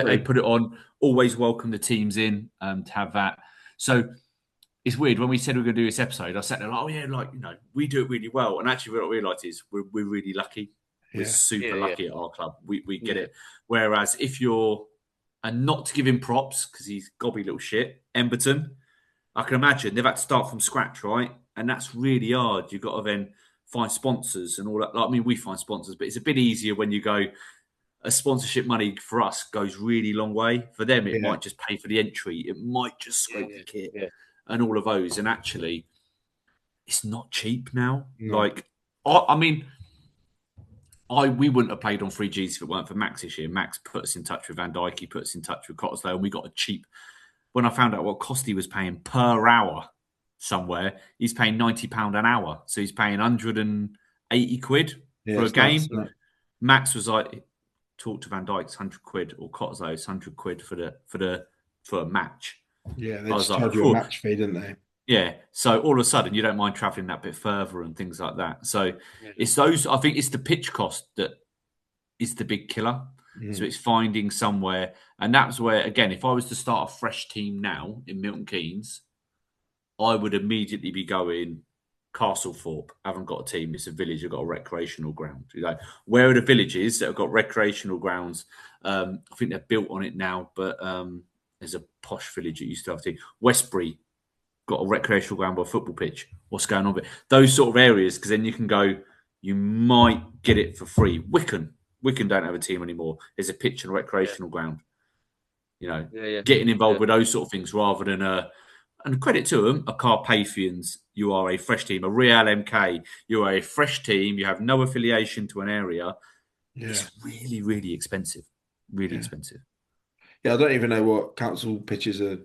They put it on. Always welcome the teams in to have that. So it's weird when we said we were going to do this episode. I sat there like, we do it really well, and actually, what I realised is we're really lucky. We're super lucky at our club. We get it. Whereas if you're, and not to give him props because he's gobby little shit, Emberton, I can imagine they've had to start from scratch, right? And that's really hard. You've got to then find sponsors and all that. Like, I mean, we find sponsors, but it's a bit easier when you go, a sponsorship money for us goes really long way. For them, it might just pay for the entry. It might just scrape the kit and all of those. And actually, it's not cheap now. No. Like, I mean, we wouldn't have played on 3Gs if it weren't for Max this year. Max put us in touch with Van Dijk. He put us in touch with Cottesloe, and we got a cheap. When I found out what Costy was paying per hour somewhere, he's paying £90 an hour. So he's paying 180 quid for a game. Nice, Max was like, talk to Van Dijk's 100 quid, or Cottesloe's 100 quid for a match.
Yeah, they just charge you a match fee, didn't they?
Yeah, so all of a sudden you don't mind travelling that bit further and things like that. So it's those. I think it's the pitch cost that is the big killer. So it's finding somewhere, and that's where, again, if I was to start a fresh team now in Milton Keynes, I would immediately be going Castlethorpe. Haven't got a team. It's a village. I've got a recreational ground. Where are the villages that have got recreational grounds? I think they're built on it now, but there's a posh village that used to have a team. Westbury got a recreational ground by a football pitch. What's going on with it? Those sort of areas, because then you can go, you might get it for free. Wickham don't have a team anymore. There's a pitch and a recreational ground. Getting involved with those sort of things rather than and credit to them, a Carpathians, you are a fresh team. A Real MK, you are a fresh team. You have no affiliation to an area. Yeah. It's really, really expensive. Really expensive.
Yeah, I don't even know what council pitches are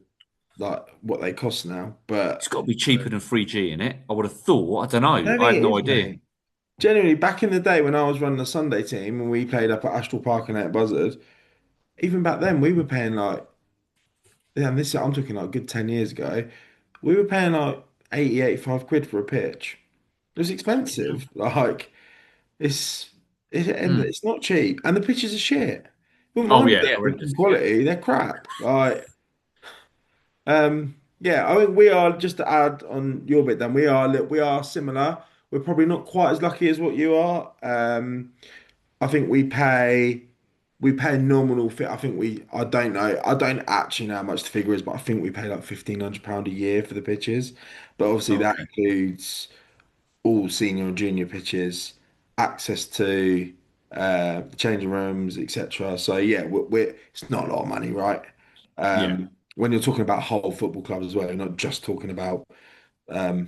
like, what they cost now, but
it's got to be cheaper than 3G in it. I would have thought. I don't know. I have no idea.
Mate. Genuinely, back in the day when I was running the Sunday team and we played up at Astral Park and at Buzzard, even back then we were paying like, I'm talking like a good 10 years ago, we were paying like 80, 85 quid for a pitch. It was expensive. Like, it's not cheap. And the pitches are shit. Quality, they're crap. Like, I think we are, just to add on your bit, then we are similar. We're probably not quite as lucky as what you are. I think we pay nominal fit. I don't know. I don't actually know how much the figure is, but I think we pay like £1,500 a year for the pitches. But obviously that includes all senior and junior pitches, access to changing rooms, etc. So yeah, it's not a lot of money, right? When you're talking about whole football club as well, you're not just talking about the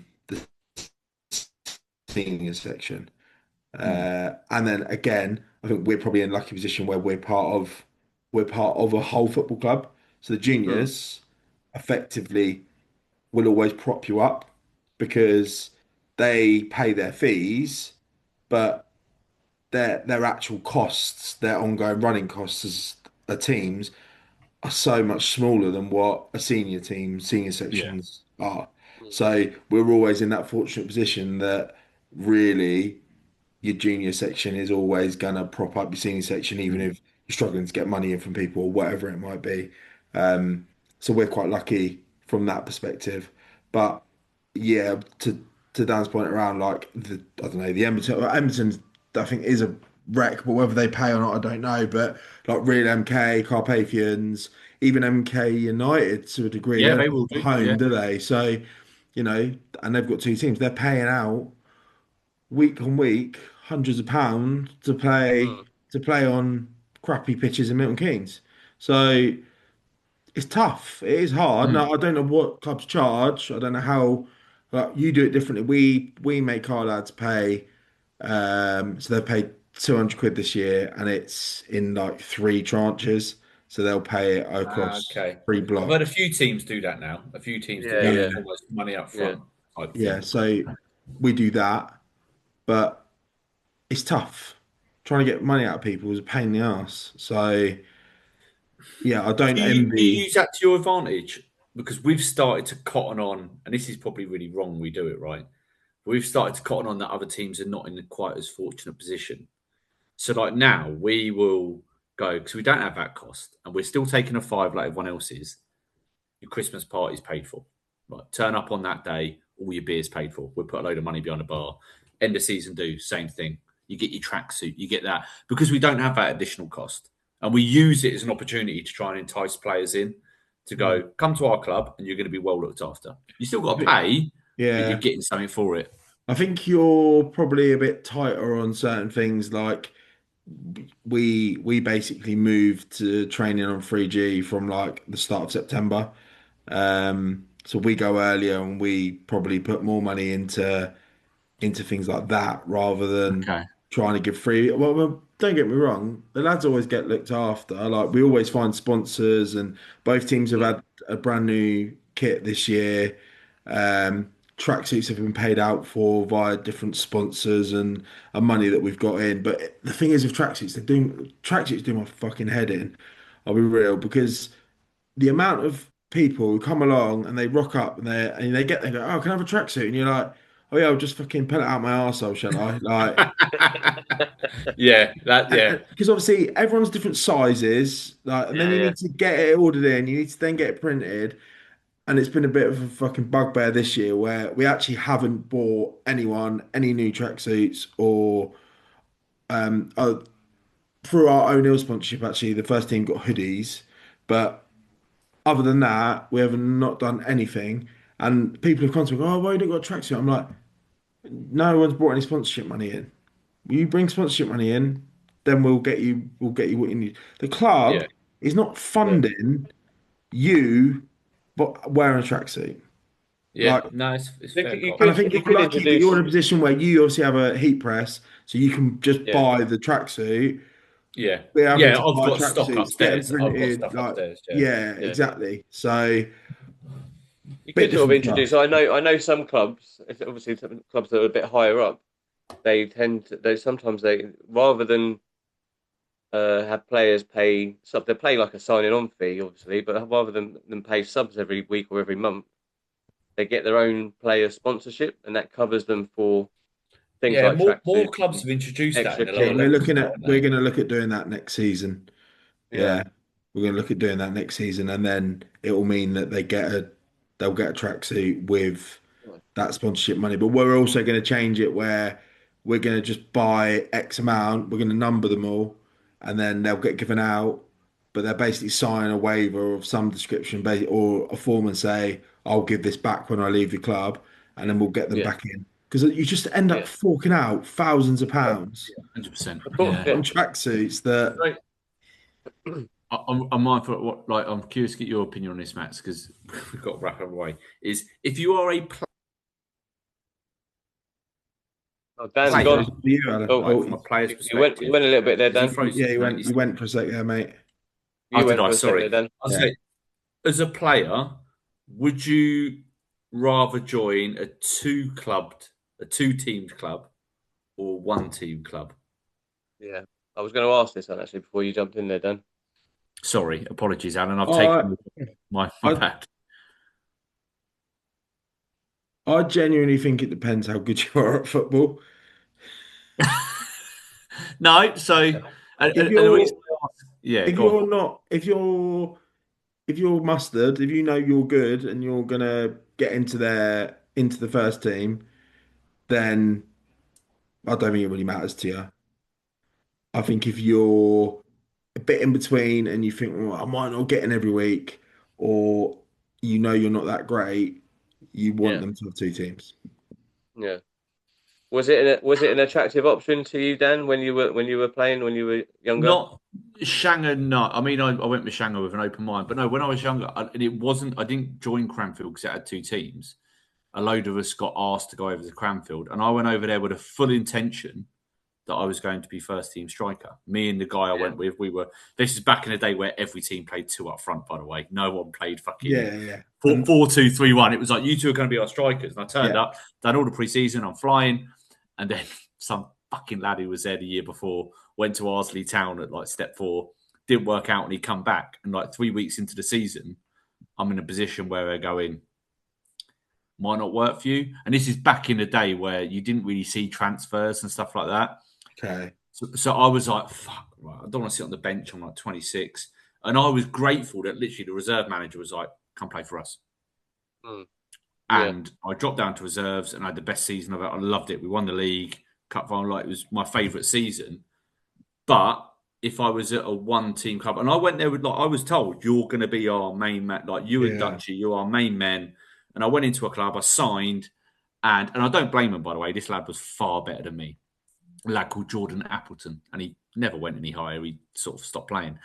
senior section. And then again, I think we're probably in a lucky position where we're part of a whole football club. So the juniors effectively will always prop you up because they pay their fees, but their actual costs, their ongoing running costs as teams are so much smaller than what a senior sections are. So we're always in that fortunate position that really your junior section is always gonna prop up your senior section, even if you're struggling to get money in from people or whatever it might be. So we're quite lucky from that perspective. But yeah, to Dan's point around like I don't know, the Edmonton I think is a wreck, but whether they pay or not, I don't know. But like Real MK, Carpathians, even MK United to a degree,
they will do
home, do they? So, and they've got two teams. They're paying out week on week hundreds of pounds to play on crappy pitches in Milton Keynes. So it's tough. It is hard. Now I don't know what clubs charge. I don't know how. Like, you do it differently. We make our lads pay. So they paid 200 quid this year, and it's in like 3 tranches. So they'll pay it across 3 blocks.
I've heard a few teams do that now. A few teams do almost money up front.
So we do that, but it's tough. Trying to get money out of people is a pain in the ass. So yeah, I don't envy.
Do you use that to your advantage? Because we've started to cotton on, and this is probably really wrong. We do it right. We've started to cotton on that other teams are not in quite as fortunate position. So like now we will go because we don't have that cost, and we're still taking a 5 like everyone else is. Your Christmas party's paid for. Right, turn up on that day, all your beer's paid for. We'll put a load of money behind the bar. End of season do same thing. You get your tracksuit, you get that because we don't have that additional cost, and we use it as an opportunity to try and entice players in to go come to our club, and you're going to be well looked after. You still got to pay, but you're getting something for it.
I think you're probably a bit tighter on certain things. Like we basically moved to training on 3G from like the start of September. So we go earlier and we probably put more money into things like that rather than trying to give free. Well, don't get me wrong, the lads always get looked after. Like we always find sponsors, and both teams have had a brand new kit this year. Tracksuits have been paid out for via different sponsors and money that we've got in. But the thing is with tracksuits do my fucking head in. I'll be real, because the amount of people who come along and they rock up and they get there and go, oh, can I have a tracksuit? And you're like, oh yeah, I'll just fucking pull it out my arsehole, shall I? Like,
yeah,
because obviously everyone's different sizes, like, and then you need to get it ordered in. You need to then get it printed, and it's been a bit of a fucking bugbear this year where we actually haven't bought anyone any new tracksuits or through our own ill sponsorship. Actually, the first team got hoodies, but other than that, we have not done anything. And people have come to me, oh, why you don't got a tracksuit? I'm like, no one's brought any sponsorship money in. You bring sponsorship money in, then we'll get you what you need. The club is not funding you but wearing a tracksuit.
Yeah,
Like,
no, it's fair.
and I think you're lucky that you're in a position where you obviously have a heat press, so you can just buy the tracksuit.
Yeah,
We're having to
I've
buy
got stock
tracksuits, get them
upstairs. I've got
printed.
stuff
Like,
upstairs.
yeah, exactly. So,
You
bit
could sort of
different for
introduce.
us.
I know some clubs, obviously some clubs that are a bit higher up. Sometimes rather than have players they play like a signing on fee, obviously, but rather than pay subs every week or every month, they get their own player sponsorship, and that covers them for things like
more
tracksuits,
clubs have introduced that
extra
in a lot
kit.
of
We're going to look at doing that next season.
Yeah,
Yeah, we're going to look at doing that next season, and then it will mean that they'll get a tracksuit with that sponsorship money. But we're also going to change it where we're going to just buy X amount. We're going to number them all, and then they'll get given out. But they're basically sign a waiver of some description, or a form and say, "I'll give this back when I leave the club," and then we'll get them back in. Because you just end up forking out thousands of pounds
100%.
on tracksuits that.
Right.
I'm mindful of what, like, I'm curious to get your opinion on this, Max, because we've got to wrap up away. Is if you are a
Dan's gone.
From
a player's
perspective, you went a little bit there, Dan.
Yeah, you went for a sec there, mate.
Sorry. I'll say, as a player, would you rather join a two-teamed club or one-team club?
Yeah, I was going to ask this one actually before you jumped in there, Dan.
Sorry, apologies, Alan. I've taken my bad.
I genuinely think it depends how good you are at football.
No, so
if you're mustard, if you know you're good and you're gonna get into the first team, then I don't think it really matters to you. I think if you're a bit in between and you think, well, I might not get in every week, or you know you're not that great, you want them to have two teams.
Yeah. Was it an attractive option to you, Dan, when you were playing when you were younger?
Not Shanger, no. I mean, I went with Shanger with an open mind, but no, when I was younger, I didn't join Cranfield because it had two teams. A load of us got asked to go over to Cranfield, and I went over there with a full intention that I was going to be first team striker. Me and the guy I went with, this is back in the day where every team played two up front, by the way. No one played fucking 4-2-3-1. It was like, you two are going to be our strikers. And I turned up, done all the pre-season, I'm flying, and then some fucking lad who was there the year before went to Arsley Town at like step 4, didn't work out, and he come back. And like 3 weeks into the season, I'm in a position where they're going, might not work for you. And this is back in the day where you didn't really see transfers and stuff like that.
Okay.
So I was like, fuck, right, I don't want to sit on the bench. I'm like 26. And I was grateful that literally the reserve manager was like, come play for us. And I dropped down to reserves and I had the best season of it. I loved it. We won the league, cup final. Like, it was my favourite season. But if I was at a one-team club, and I went there with, like, I was told, you're going to be our main man. Like, you and Dutchy, you're our main men. And I went into a club, I signed, and I don't blame him, by the way. This lad was far better than me. A lad called Jordan Appleton, and he never went any higher. He sort of stopped playing.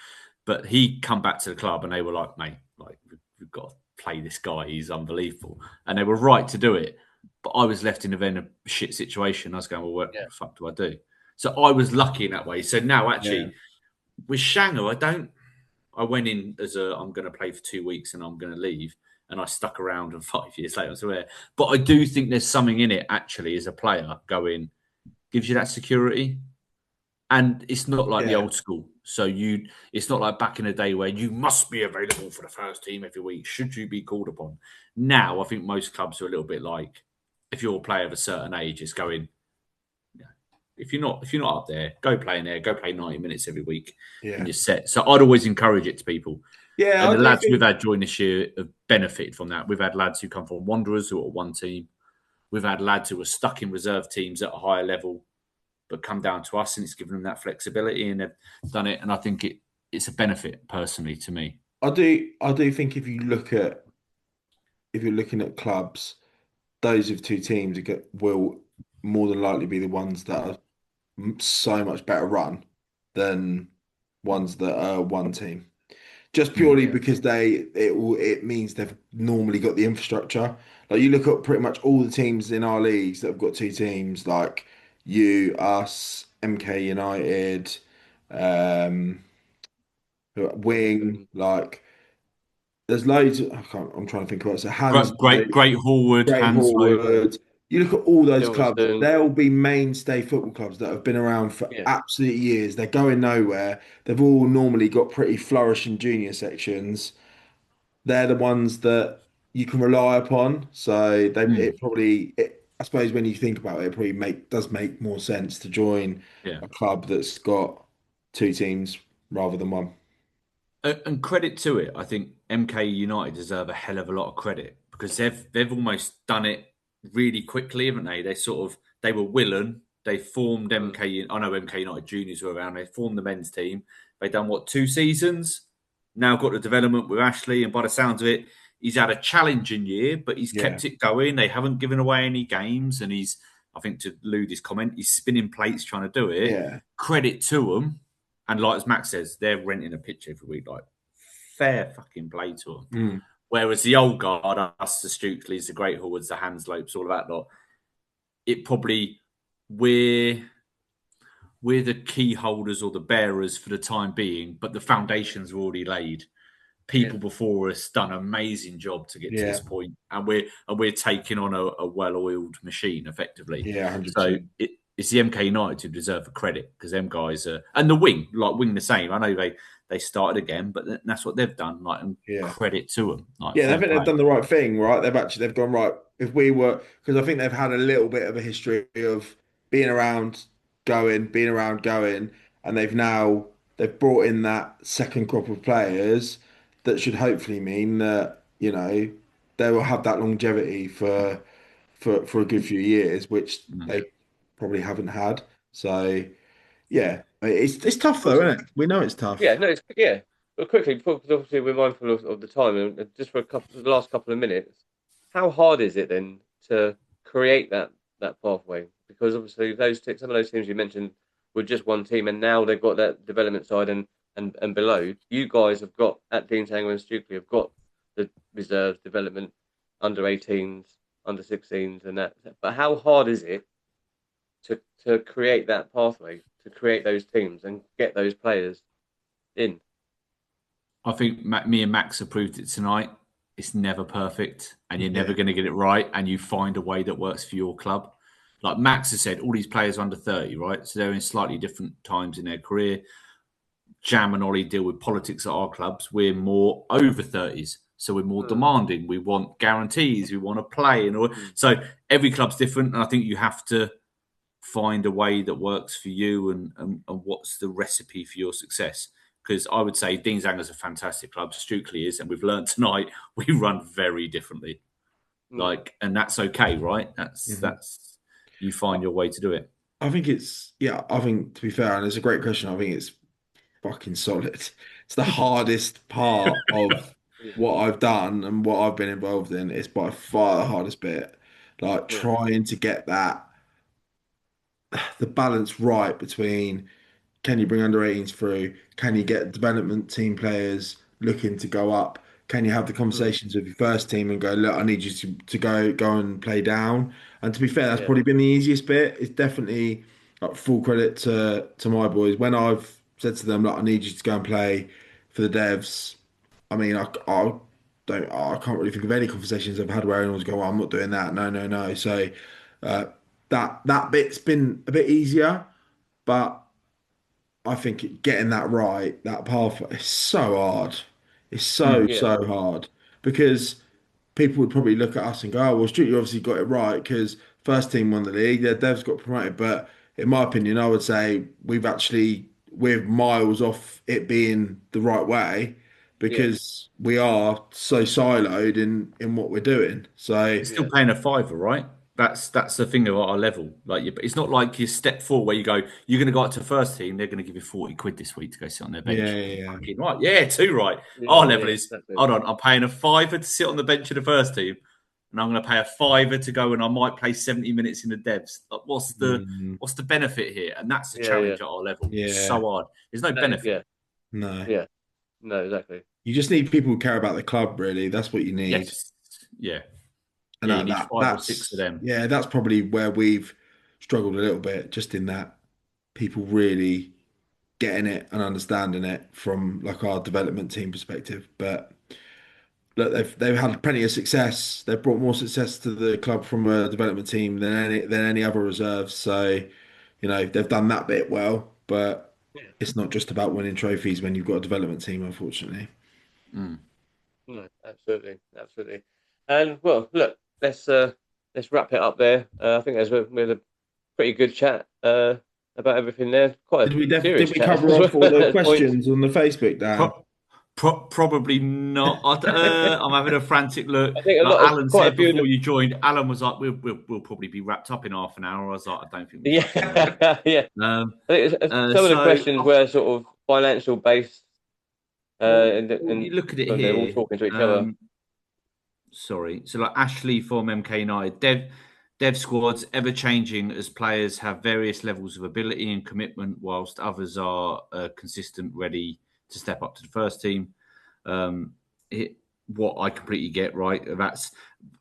But he come back to the club, and they were like, mate, like, we've got to play this guy. He's unbelievable. And they were right to do it. But I was left in a shit situation. I was going, well, what the fuck do I do? So I was lucky in that way. So now, actually, with Shango, I went in as I'm going to play for 2 weeks and I'm going to leave. And I stuck around, and 5 years later, I was there. But I do think there's something in it, actually, as a player, gives you that security. And it's not like the old school. So it's not like back in the day where you must be available for the first team every week, should you be called upon. Now, I think most clubs are a little bit like, if you're a player of a certain age, it's going. If you're not up there, go play in there. Go play 90 minutes every week, and you're set. So I'd always encourage it to people.
Yeah,
and the lads we've had join this year have benefited from that. We've had lads who come from Wanderers who are one team. We've had lads who are stuck in reserve teams at a higher level, but come down to us, and it's given them that flexibility, and they've done it. And I think it's a benefit personally to me.
I do think if you're looking at clubs, those of two teams will more than likely be the ones that are so much better run than ones that are one team. Just purely because it means they've normally got the infrastructure. Like you look at pretty much all the teams in our leagues that have got two teams, like you, us, MK United, Wing, like there's loads. I'm trying to think about it. So
Great Hallwood,
Hallwood. You look at all those clubs;
Silverstone.
they'll be mainstay football clubs that have been around for absolute years. They're going nowhere. They've all normally got pretty flourishing junior sections. They're the ones that you can rely upon. So I suppose when you think about it, it probably does make more sense to join a club that's got two teams rather than one.
And credit to it, I think MK United deserve a hell of a lot of credit because they've almost done it really quickly, haven't they? They were willing. They formed MK. I know MK United juniors were around. They formed the men's team. They done 2 seasons. Now got the development with Ashley, and by the sounds of it, he's had a challenging year, but he's kept it going. They haven't given away any games, and I think to Ludy's comment, he's spinning plates trying to do it.
Yeah.
Credit to them. And like as Max says, they're renting a pitch every week. Like, fair fucking play to them. Whereas the old guard, us, the Stukeslys, the Great Hallwards, the Hanslopes, all of that lot, it probably, we're the key holders or the bearers for the time being, but the foundations were already laid. People before us done an amazing job to get to this point, and we're taking on a well-oiled machine effectively.
Yeah, 100%.
So it's the MK United who deserve the credit because them guys are, and the Wing the same. I know they started again, but that's what they've done. Credit to them.
I think they've done the right thing, right? They've gone right. If we were, because I think they've had a little bit of a history of being around, going, and they've brought in that second crop of players that should hopefully mean that they will have that longevity for a good few years, which they probably haven't had. So yeah, it's tough though, isn't it? We know it's tough.
Yeah, no, But quickly, because obviously we're mindful of the time, and just for the last couple of minutes, how hard is it then to create that pathway? Because obviously some of those teams you mentioned were just one team, and now they've got that development side and below. You guys have got at Dean Tanger and Stukely have got the reserves development, under 18s, under 16s, and that. But how hard is it to create that pathway, to create those teams and get those players in?
I think me and Max have proved it tonight. It's never perfect, and you're never going to get it right, and you find a way that works for your club. Like Max has said, all these players are under 30, right? So they're in slightly different times in their career. Jam and Ollie deal with politics at our clubs. We're more over 30s, so we're more demanding. We want guarantees. We want to play, and all. So every club's different, and I think you have to find a way that works for you and what's the recipe for your success. Because I would say Dean Zanger's a fantastic club, Stukely is, and we've learned tonight we run very differently. And that's okay, right? That's you find your way to do it.
I think to be fair, and it's a great question, I think it's fucking solid. It's the hardest part of what I've done and what I've been involved in. It's by far the hardest bit. Trying to get the balance right between, can you bring under 18s through? Can you get development team players looking to go up? Can you have the conversations with your first team and go, look, I need you to go and play down? And to be fair, that's probably been the easiest bit. It's definitely full credit to my boys. When I've said to them, look, I need you to go and play for the devs. I mean, I can't really think of any conversations I've had where anyone's going, well, I'm not doing that. No. So that bit's been a bit easier, but I think getting that right, that pathway, is so hard. It's so hard because people would probably look at us and go, "Oh, well, Stu, you obviously got it right because first team won the league, their devs got promoted." But in my opinion, I would say we're miles off it being the right way
Yeah,
because we are so siloed in what we're doing. So
You're still paying a fiver, right? That's the thing at our level. Like, it's not like you step forward where you go, you're going to go up to first team. They're going to give you 40 quid this week to go sit on their
yeah,
bench.
yeah, yeah.
Fucking right, yeah, too right.
yeah,
Our level
yeah,
is,
exactly.
hold on, I'm paying a fiver to sit on the bench of the first team, and I'm going to pay a fiver to go, and I might play 70 minutes in the devs. Like,
Mm,
what's the benefit here? And that's the
Yeah, yeah,
challenge at our level. It's
yeah,
so hard. There's no benefit.
yeah,
no.
yeah. No, exactly.
You just need people who care about the club, really. That's what you need.
Yes, yeah,
And
yeah. You need five or six of
that's
them.
yeah, that's probably where we've struggled a little bit, just in that people really getting it and understanding it from like our development team perspective. But look, they've had plenty of success. They've brought more success to the club from a development team than any other reserves. So, they've done that bit well, but
Yeah.
it's not just about winning trophies when you've got a development team, unfortunately.
Mm.
No, absolutely, absolutely. And well, look, let's wrap it up there. I think we had a pretty good chat about everything there. Quite a
Did
serious
we
chat
cover
as
off
well
all the
at points.
questions on the Facebook, Dan?
Probably not. I'm having a frantic look.
I think
Like Alan
quite a
said
few of
before
them.
you joined, Alan was like, "We'll probably be wrapped up in half an hour." I was like, "I don't think we fucking will."
Yeah, yeah.
Um,
I think some of the
so
questions were sort of financial based,
well,
and
you look at it
when they're all
here.
talking to each other.
Sorry. So like Ashley from MK9, dev squads ever changing as players have various levels of ability and commitment, whilst others are consistent, ready to step up to the first team. Um, what I completely get, right?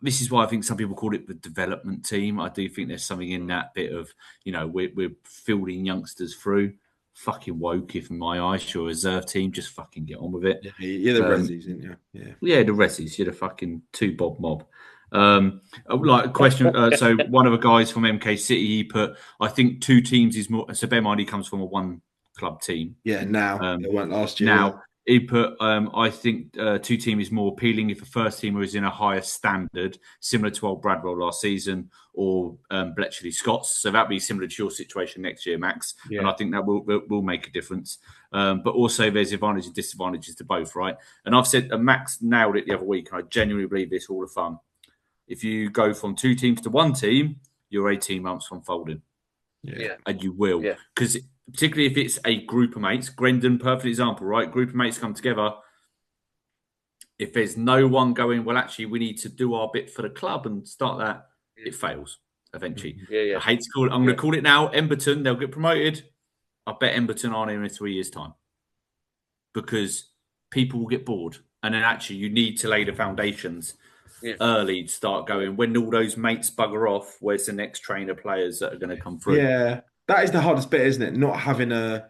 This is why I think some people call it the development team. I do think there's something in that bit of, we're fielding youngsters through. Fucking woke, if in my eyes, your reserve team, just fucking get on with it.
Yeah, you're the Rezzies, aren't you? Yeah.
Yeah, the Resies, you're the fucking two bob mob. Like a question. So one of the guys from MK City, he put, I think two teams is more. So bear in mind, he comes from a one club team.
Yeah, now
Um,
they weren't last year. Yeah.
Now he put, I think two team is more appealing if a first teamer is in a higher standard, similar to old Bradwell last season or Bletchley Scots. So that'd be similar to your situation next year, Max.
Yeah.
And I think that will make a difference. But also there's advantages and disadvantages to both, right? And I've said, Max nailed it the other week, and I genuinely believe this all the fun. If you go from two teams to one team, you're 18 months from folding.
Yeah.
And you will.
Yeah.
Because particularly if it's a group of mates, Grendon, perfect example, right? Group of mates come together. If there's no one going, well, actually, we need to do our bit for the club and start that, it fails eventually.
Yeah.
I hate to call it, I'm going to call it now, Emberton, they'll get promoted. I bet Emberton aren't here in 3 years' time because people will get bored. And then actually, you need to lay the foundations early to start going. When all those mates bugger off, where's the next train of players that are going to come through?
Yeah, that is the hardest bit, isn't it? Not having a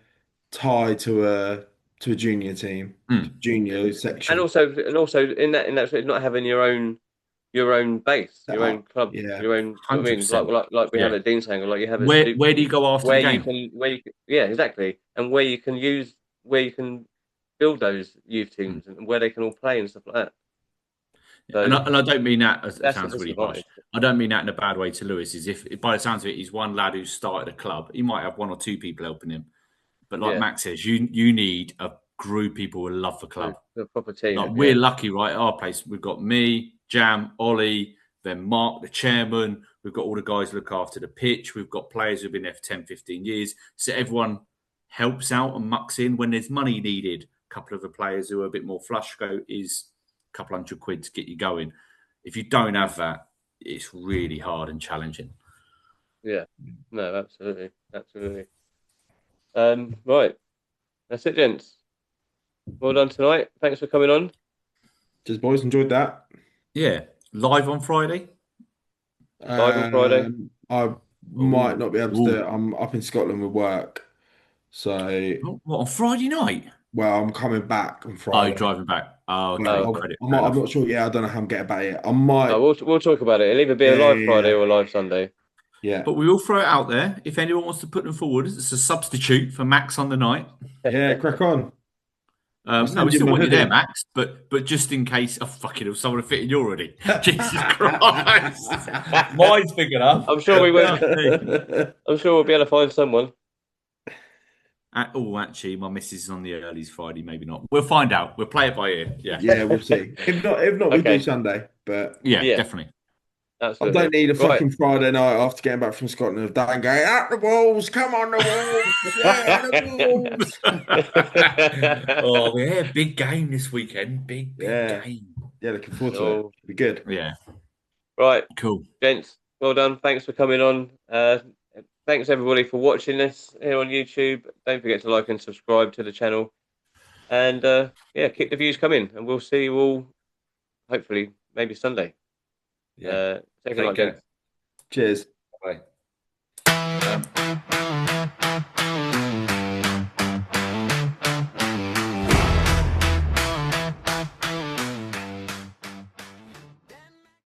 tie to a junior team, junior section,
And also in that sort of not having your own base, your own club, your own. I mean, like we have at Deanshangle, like you have.
Where do you go after the game?
Yeah, exactly, and where you can build those youth teams and where they can all play and stuff like that. So
and I don't mean that as it sounds really
harsh.
I don't mean that in a bad way to Lewis. Is if by the sounds of it, he's one lad who started a club. He might have one or two people helping him, but like Max says, you need a group of people who love the club,
a proper team.
Like we're lucky, right? At our place, we've got me, Jam, Ollie, then Mark, the chairman. We've got all the guys who look after the pitch. We've got players who've been there for 10, 15 years. So everyone helps out and mucks in when there's money needed. A couple of the players who are a bit more flush go is a couple £100 to get you going. If you don't have that, it's really hard and challenging.
Yeah, no, absolutely. Right, that's it, gents. Well done tonight. Thanks for coming on.
Cheers, boys. Enjoyed that.
Yeah, live on Friday.
I
might not be able to do it. I'm up in Scotland with work, so
what on Friday night?
Well, I'm coming back on Friday.
Oh, driving back. Oh, okay.
I'm not sure. Yeah, I don't know how I'm getting back yet. I might.
No, we'll talk about it. It'll either be a live Friday or a live Sunday.
Yeah.
But we will throw it out there. If anyone wants to put them forward, it's a substitute for Max on the night.
Yeah, crack on.
No, we still want you there, Max. But just in case, fucking hell, someone will fit in you already. Jesus Christ, mine's big enough.
I'm sure we will. I'm sure we'll be able to find someone.
Actually, my missus is on the earlies Friday. Maybe not. We'll find out. We'll play it by ear.
Yeah, we'll see. If not, we do Sunday. But
yeah, definitely.
Absolutely.
I don't need a fucking Friday night after getting back from Scotland of Dan going, "Out the Wolves, come on the Wolves, yeah,
the Wolves." Yeah, big game this weekend. Big game.
Yeah, looking forward to it. It'll be good.
Yeah.
Right.
Cool.
Gents, well done. Thanks for coming on. Thanks everybody for watching this here on YouTube. Don't forget to like and subscribe to the channel. And keep the views coming. And we'll see you all hopefully maybe Sunday.
Yeah.
Take care.
Cheers.
Bye.